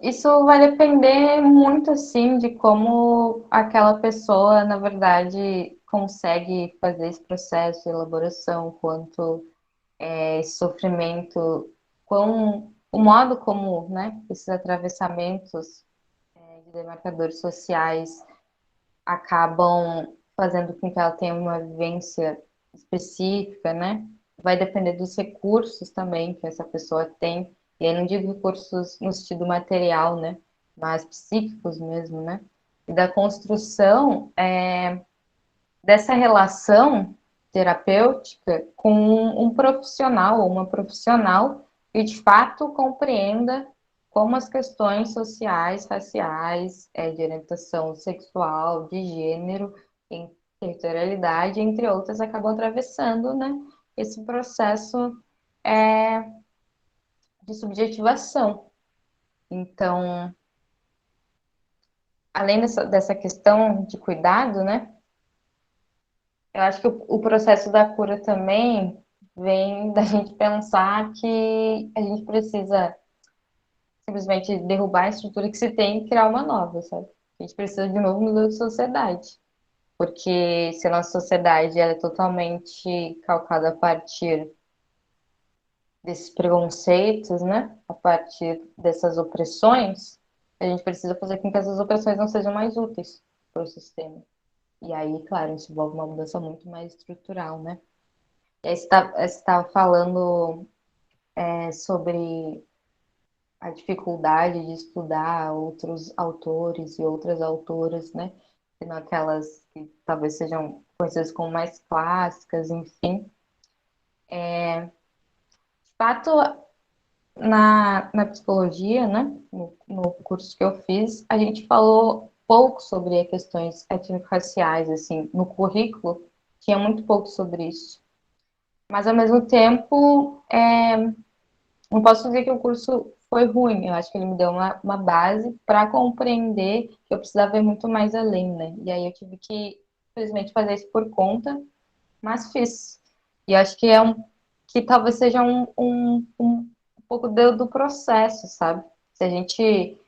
Isso vai depender muito, assim, de como aquela pessoa, na verdade, consegue fazer esse processo de elaboração, quanto esse sofrimento, o modo como, né, esses atravessamentos de demarcadores sociais acabam fazendo com que ela tenha uma vivência específica, né? Vai depender dos recursos também que essa pessoa tem. E aí não digo recursos no sentido material, né? Mas psíquicos mesmo, né? E da construção dessa relação terapêutica com um profissional ou uma profissional que de fato compreenda como as questões sociais, raciais, de orientação sexual, de gênero, em territorialidade, entre outras, acabam atravessando, né, esse processo de subjetivação. Então, além dessa questão de cuidado, né, eu acho que o processo da cura também vem da gente pensar que a gente precisa simplesmente derrubar a estrutura que se tem e criar uma nova, sabe? A gente precisa de um novo modelo de sociedade. Porque se a nossa sociedade ela é totalmente calcada a partir desses preconceitos, né? A partir dessas opressões, a gente precisa fazer com que essas opressões não sejam mais úteis para o sistema. E aí, claro, isso envolve uma mudança muito mais estrutural, né? E aí você estava falando sobre a dificuldade de estudar outros autores e outras autoras, né? Sendo aquelas que talvez sejam conhecidas como mais clássicas, enfim. De fato, na psicologia, né? No curso que eu fiz, a gente falou pouco sobre questões étnico-raciais, assim, no currículo tinha muito pouco sobre isso. Mas, ao mesmo tempo, não posso dizer que o curso foi ruim. Eu acho que ele me deu uma base para compreender que eu precisava ir muito mais além, né? E aí eu tive que, infelizmente, fazer isso por conta, mas fiz. E eu acho que talvez seja um pouco do processo, sabe? Se a gente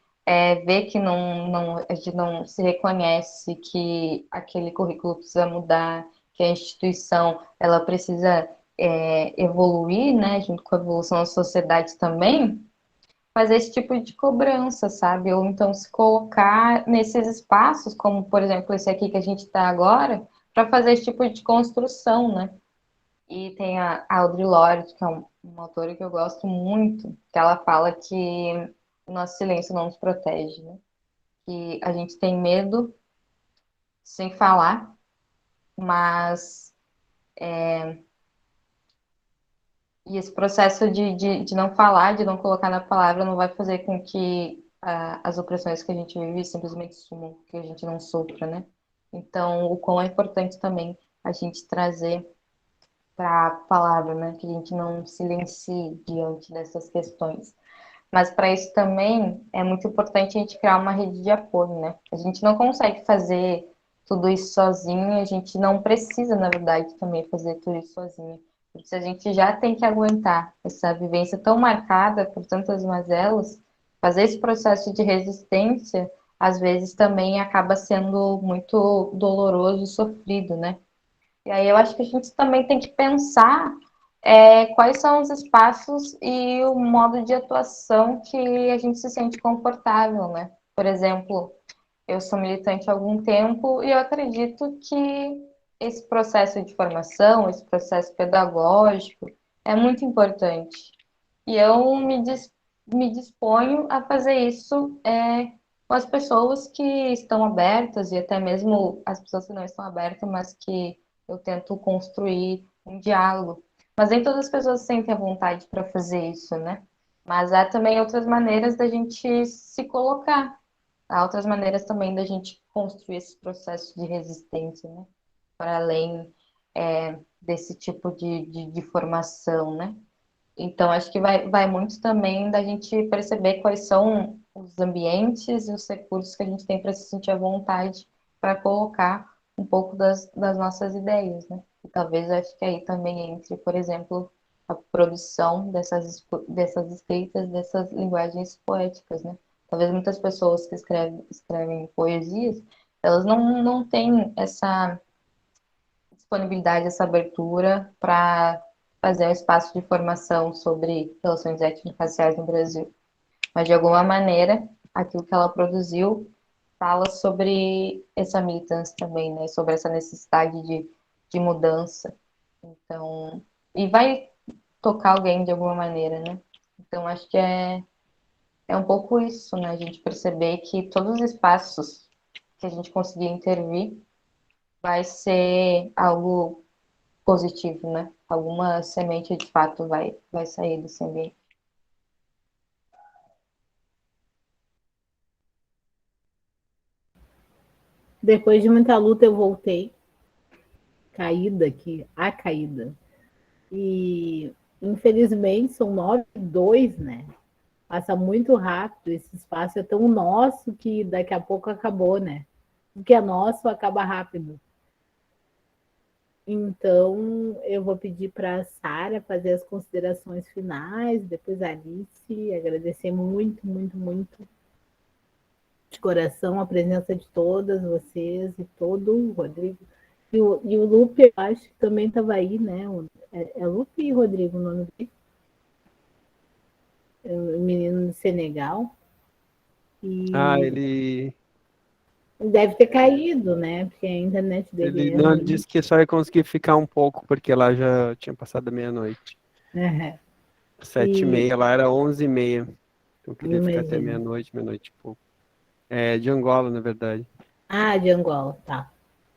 vê que a gente não se reconhece que aquele currículo precisa mudar, que a instituição ela precisa evoluir, né, junto com a evolução da sociedade também, fazer esse tipo de cobrança, sabe? Ou então se colocar nesses espaços, como, por exemplo, esse aqui que a gente está agora, para fazer esse tipo de construção, né? E tem a Audre Lorde, que é uma autora que eu gosto muito, que ela fala que o nosso silêncio não nos protege, né? Que a gente tem medo sem falar, mas e esse processo de não falar, de não colocar na palavra, não vai fazer com que as opressões que a gente vive simplesmente sumam, que a gente não sofra, né? Então, o quão é importante também a gente trazer para a palavra, né? Que a gente não silencie diante dessas questões. Mas para isso também é muito importante a gente criar uma rede de apoio, né? A gente não consegue fazer tudo isso sozinho, a gente não precisa, na verdade, também fazer tudo isso sozinho. Porque se a gente já tem que aguentar essa vivência tão marcada por tantas mazelas, fazer esse processo de resistência, às vezes também acaba sendo muito doloroso e sofrido, né? E aí eu acho que a gente também tem que pensar quais são os espaços e o modo de atuação que a gente se sente confortável, né? Por exemplo, eu sou militante há algum tempo e eu acredito que esse processo de formação, esse processo pedagógico é muito importante. E eu me disponho a fazer isso com as pessoas que estão abertas e até mesmo as pessoas que não estão abertas, mas que eu tento construir um diálogo. Mas nem todas as pessoas sentem a vontade para fazer isso, né? Mas há também outras maneiras da gente se colocar. Há outras maneiras também da gente construir esse processo de resistência, né? Para além desse tipo de formação, né? Então, acho que vai muito também da gente perceber quais são os ambientes e os recursos que a gente tem para se sentir à vontade para colocar um pouco das nossas ideias, né? E talvez acho que aí também entre, por exemplo, a produção dessas escritas, dessas linguagens poéticas, né? Talvez muitas pessoas que escrevem poesias, elas não têm essa disponibilidade, essa abertura para fazer um espaço de formação sobre relações étnico-raciais no Brasil. Mas, de alguma maneira, aquilo que ela produziu fala sobre essa militância também, né? Sobre essa necessidade de mudança. Então, e vai tocar alguém de alguma maneira, né? Então, acho que é um pouco isso, né? A gente perceber que todos os espaços que a gente conseguir intervir vai ser algo positivo, né? Alguma semente de fato vai sair desse ambiente. Depois de muita luta, eu voltei, caída aqui, a caída. E, infelizmente, são 9:02, né? Passa muito rápido, esse espaço é tão nosso que daqui a pouco acabou, né? O que é nosso acaba rápido. Então, eu vou pedir para a Sara fazer as considerações finais, depois a Alice, agradecer muito, muito, muito de coração a presença de todas vocês e todo o Rodrigo. E o Lupe, eu acho que também estava aí, né? É Lupe e Rodrigo o nome dele? É o menino do Senegal. E ele deve ter caído, né? Porque a internet dele é não ruim. disse que só ia conseguir ficar um pouco, porque lá já tinha passado a meia-noite. Uhum. 7h30, lá era 11h30. Então queria ficar até Imagina. meia-noite e pouco. É de Angola, na verdade. Ah, de Angola, tá.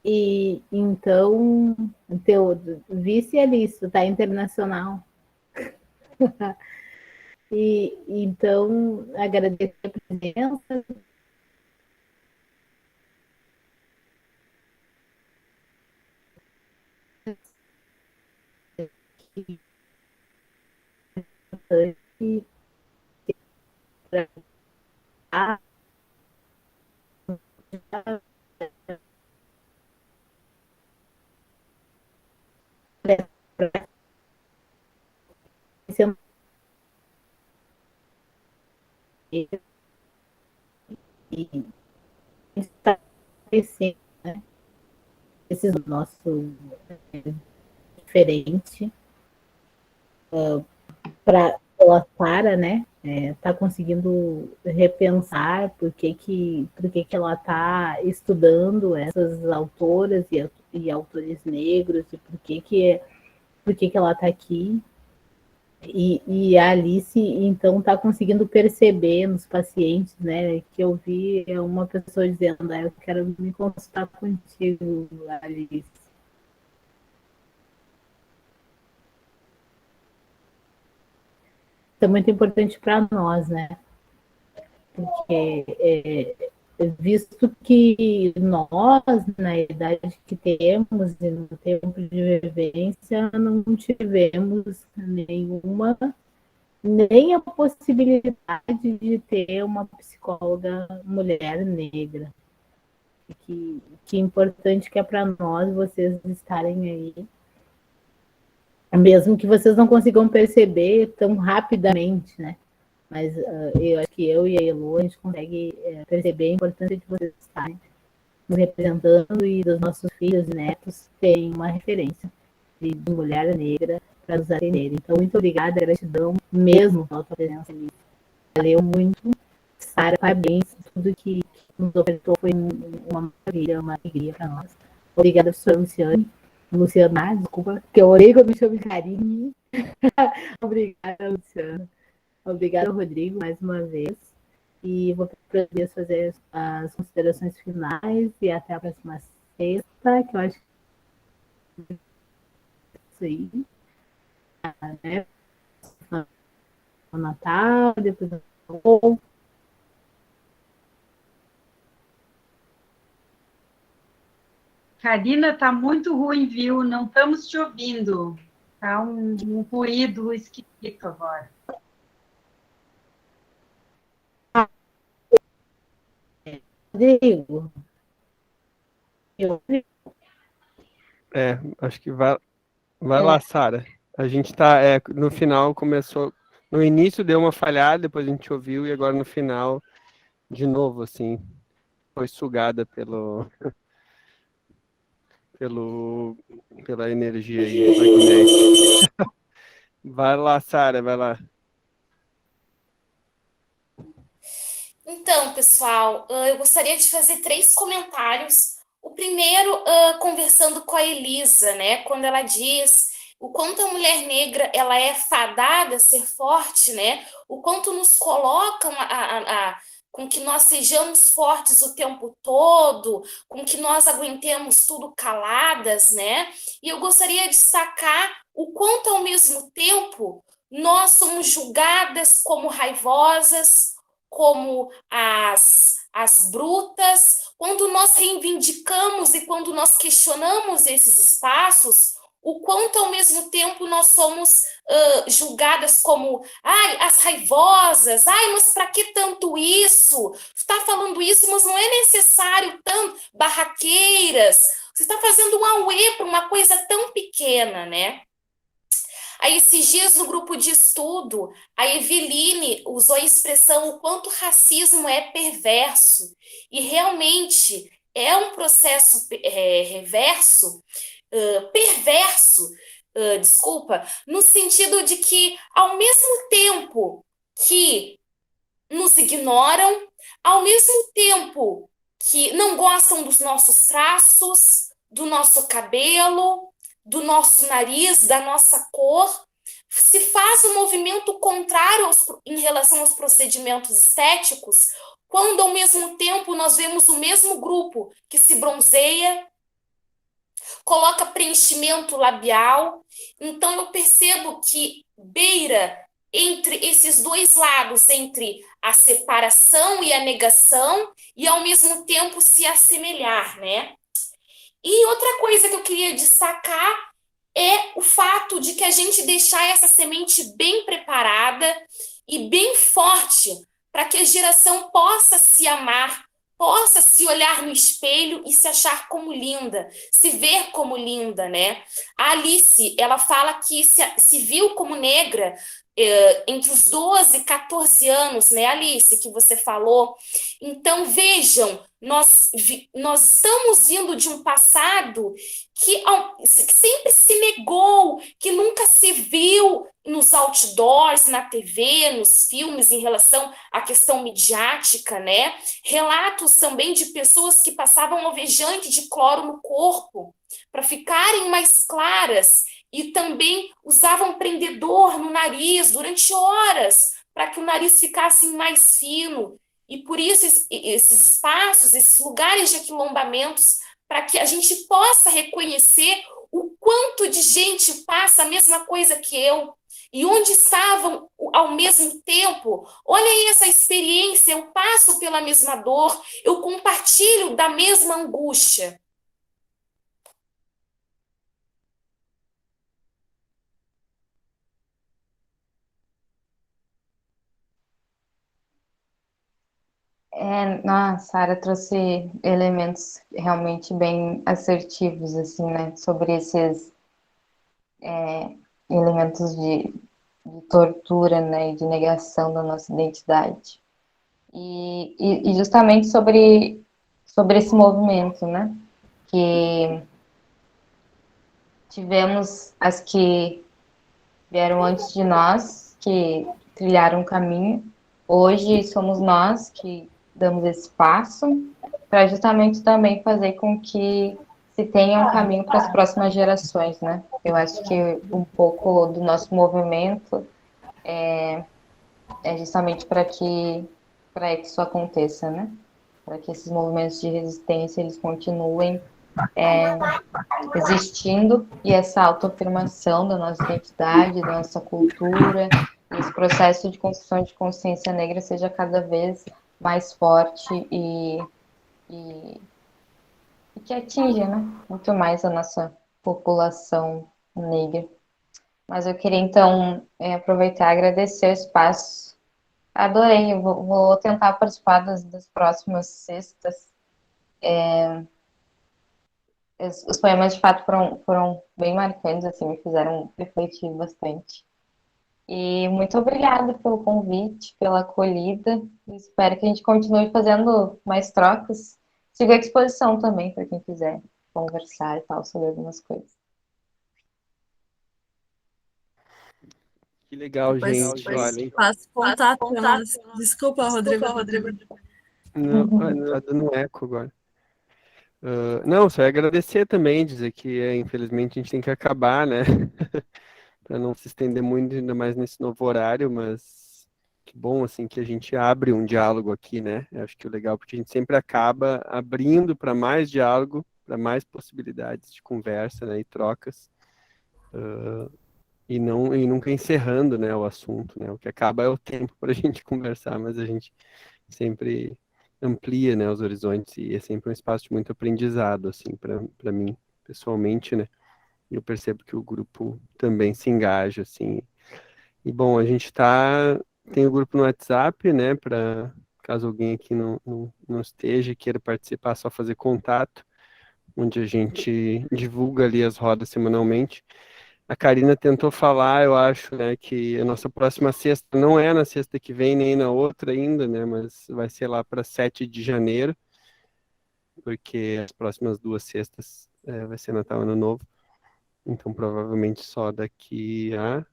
E então, teu vice é isso, tá internacional. E então, agradecer a presença. E estabelecer, né, esse nosso diferente para a Sara, né? Tá conseguindo repensar por que ela está estudando essas autoras e autores negros e por que ela está aqui. E a Alice, então, está conseguindo perceber nos pacientes, né? Que eu vi uma pessoa dizendo, eu quero me consultar contigo, Alice. Isso é muito importante para nós, né? Porque visto que nós, na idade que temos e no tempo de vivência, não tivemos nem a possibilidade de ter uma psicóloga mulher negra. Que importante que é para nós vocês estarem aí mesmo que vocês não consigam perceber tão rapidamente, né? Mas eu acho que eu e a Elo, a gente consegue perceber a importância de vocês estarem nos representando e dos nossos filhos e netos terem uma referência de mulher negra para nos atender. Então, muito obrigada, gratidão mesmo pela sua presença ali. Valeu muito. Sara, parabéns. Tudo que nos ofertou foi uma maravilha, uma alegria para nós. Obrigada, professora Luciana, desculpa, que eu orei quando me chamo de Karine. Obrigada, Luciana. Obrigada, Rodrigo, mais uma vez. E vou poder fazer as considerações finais e até a próxima sexta, que eu acho que é isso aí. Né? O Natal, depois do Karina, tá muito ruim, viu? Não estamos te ouvindo. Tá um ruído esquisito agora. Rodrigo. Acho que vai lá, Sara. A gente tá, no final começou, no início deu uma falhada, depois a gente ouviu, e agora no final, de novo, assim, foi sugada pela energia aí magnética. Vai lá, Sara, vai lá. Então, pessoal, eu gostaria de fazer 3 comentários. O primeiro, conversando com a Elisa, né? Quando ela diz o quanto a mulher negra ela é fadada a ser forte, né? O quanto nos colocam com que nós sejamos fortes o tempo todo, com que nós aguentemos tudo caladas, né? E eu gostaria de destacar o quanto, ao mesmo tempo, nós somos julgadas como raivosas, como as brutas, quando nós reivindicamos e quando nós questionamos esses espaços, o quanto ao mesmo tempo nós somos julgadas como as raivosas, mas para que tanto isso? Você está falando isso, mas não é necessário tanto, barraqueiras, você está fazendo um auê para uma coisa tão pequena, né? Aí, esses dias, no grupo de estudo, a Eveline usou a expressão o quanto o racismo é perverso. E realmente é um processo reverso, perverso, desculpa, no sentido de que, ao mesmo tempo que nos ignoram, ao mesmo tempo que não gostam dos nossos traços, do nosso cabelo, do nosso nariz, da nossa cor, se faz um movimento contrário em relação aos procedimentos estéticos, quando ao mesmo tempo nós vemos o mesmo grupo que se bronzeia, coloca preenchimento labial. Então eu percebo que beira entre esses dois lados, entre a separação e a negação, e ao mesmo tempo se assemelhar, né? E outra coisa que eu queria destacar é o fato de que a gente deixar essa semente bem preparada e bem forte para que a geração possa se amar, possa se olhar no espelho e se achar como linda, se ver como linda, né? A Alice, ela fala que se viu como negra entre os 12 e 14 anos, né, Alice, que você falou. Então, vejam, nós estamos vindo de um passado que sempre se negou, que nunca se viu nos outdoors, na TV, nos filmes, em relação à questão midiática, né? Relatos também de pessoas que passavam alvejante de cloro no corpo para ficarem mais claras e também usavam prendedor no nariz durante horas para que o nariz ficasse mais fino. E por isso esses espaços, esses lugares de aquilombamentos, para que a gente possa reconhecer o quanto de gente passa a mesma coisa que eu, e onde estavam ao mesmo tempo. Olha aí essa experiência, eu passo pela mesma dor, eu compartilho da mesma angústia. Nossa, a Sara trouxe elementos realmente bem assertivos, assim, né, sobre elementos de tortura, né, e de negação da nossa identidade. E justamente sobre esse movimento, né, que tivemos as que vieram antes de nós, que trilharam o caminho. Hoje somos nós que damos esse passo para justamente também fazer com que se tenha um caminho para as próximas gerações, né? Eu acho que um pouco do nosso movimento é justamente para que isso aconteça, né? Para que esses movimentos de resistência eles continuem existindo e essa autoafirmação da nossa identidade, da nossa cultura, esse processo de construção de consciência negra seja cada vez mais forte e que atinja, né, muito mais a nossa população negra. Mas eu queria, então, aproveitar e agradecer o espaço. Adorei, eu vou tentar participar das próximas sextas. Os poemas, de fato, foram bem marcantes, assim, me fizeram refletir bastante. E muito obrigada pelo convite, pela acolhida. Espero que a gente continue fazendo mais trocas. Sigo à disposição também para quem quiser conversar e tal sobre algumas coisas. Que legal, Depois, gente. Olha, passo contato para nós. Desculpa, Rodrigo. não, tá dando eco agora. Não, só ia agradecer também, dizer que infelizmente a gente tem que acabar, né? Para não se estender muito, ainda mais nesse novo horário, mas que bom assim que a gente abre um diálogo aqui, né? Eu acho que é legal porque a gente sempre acaba abrindo para mais diálogo, para mais possibilidades de conversa, né, e trocas, e nunca encerrando, né, o assunto, né? O que acaba é o tempo para a gente conversar, mas a gente sempre amplia, né, os horizontes e é sempre um espaço de muito aprendizado, assim, para mim pessoalmente, né? Eu percebo que o grupo também se engaja, assim. E, bom, a gente tem o grupo no WhatsApp, né, para caso alguém aqui não esteja e queira participar, só fazer contato, onde a gente divulga ali as rodas semanalmente. A Karina tentou falar, eu acho, né, que a nossa próxima sexta não é na sexta que vem, nem na outra ainda, né, mas vai ser lá para 7 de janeiro, porque as próximas duas sextas vai ser Natal e Ano Novo. Então, provavelmente só daqui a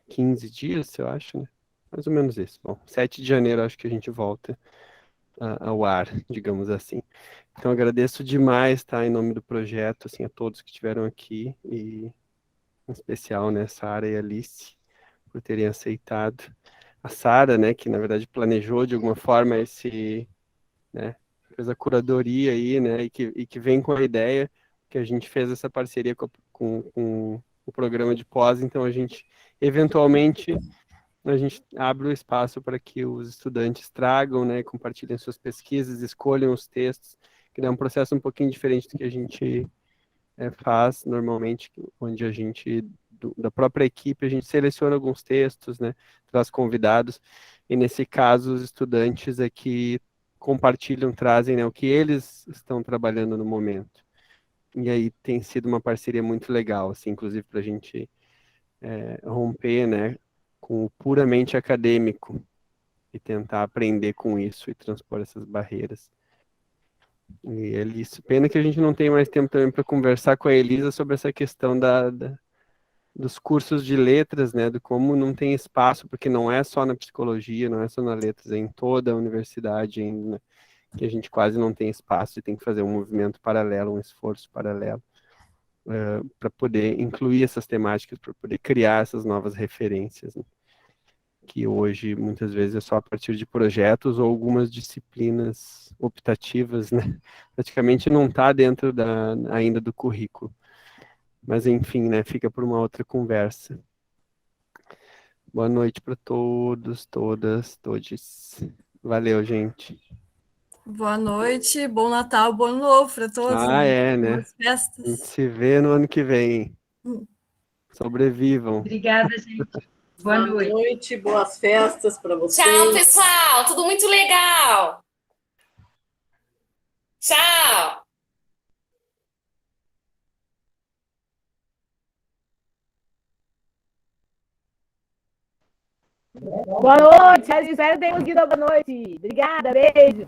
15 dias, eu acho, né? Mais ou menos isso. Bom, 7 de janeiro acho que a gente volta ao ar, digamos assim. Então, agradeço demais, tá? Em nome do projeto, assim, a todos que estiveram aqui e, em especial, né, Sara e Alice, por terem aceitado. A Sara, né, que na verdade planejou de alguma forma né, fez a curadoria aí, né, e que vem com a ideia que a gente fez essa parceria com o programa de pós, então eventualmente, a gente abre o espaço para que os estudantes tragam, né, compartilhem suas pesquisas, escolham os textos, que é um processo um pouquinho diferente do que a gente faz normalmente, onde da própria equipe, a gente seleciona alguns textos, né, traz convidados, e nesse caso os estudantes aqui compartilham, trazem, né, o que eles estão trabalhando no momento. E aí tem sido uma parceria muito legal, assim, inclusive para a gente romper, né, com o puramente acadêmico e tentar aprender com isso e transpor essas barreiras. E Elisa, pena que a gente não tem mais tempo também para conversar com a Elisa sobre essa questão dos cursos de letras, né, do como não tem espaço, porque não é só na psicologia, não é só na letras, é em toda a universidade ainda, né, que a gente quase não tem espaço e tem que fazer um movimento paralelo, um esforço paralelo, para poder incluir essas temáticas, para poder criar essas novas referências, né, que hoje muitas vezes é só a partir de projetos ou algumas disciplinas optativas, né, praticamente não está dentro ainda do currículo. Mas enfim, né, fica por uma outra conversa. Boa noite para todos, todas, todes. Valeu, gente. Boa noite, bom Natal, bom Ano Novo para todos. É, né? Boas festas. A gente se vê no ano que vem. Sobrevivam. Obrigada, gente. Boa noite. Boas festas para vocês. Tchau, pessoal. Tudo muito legal. Tchau. Boa noite, espero que tenham ido boa noite. Obrigada, beijo.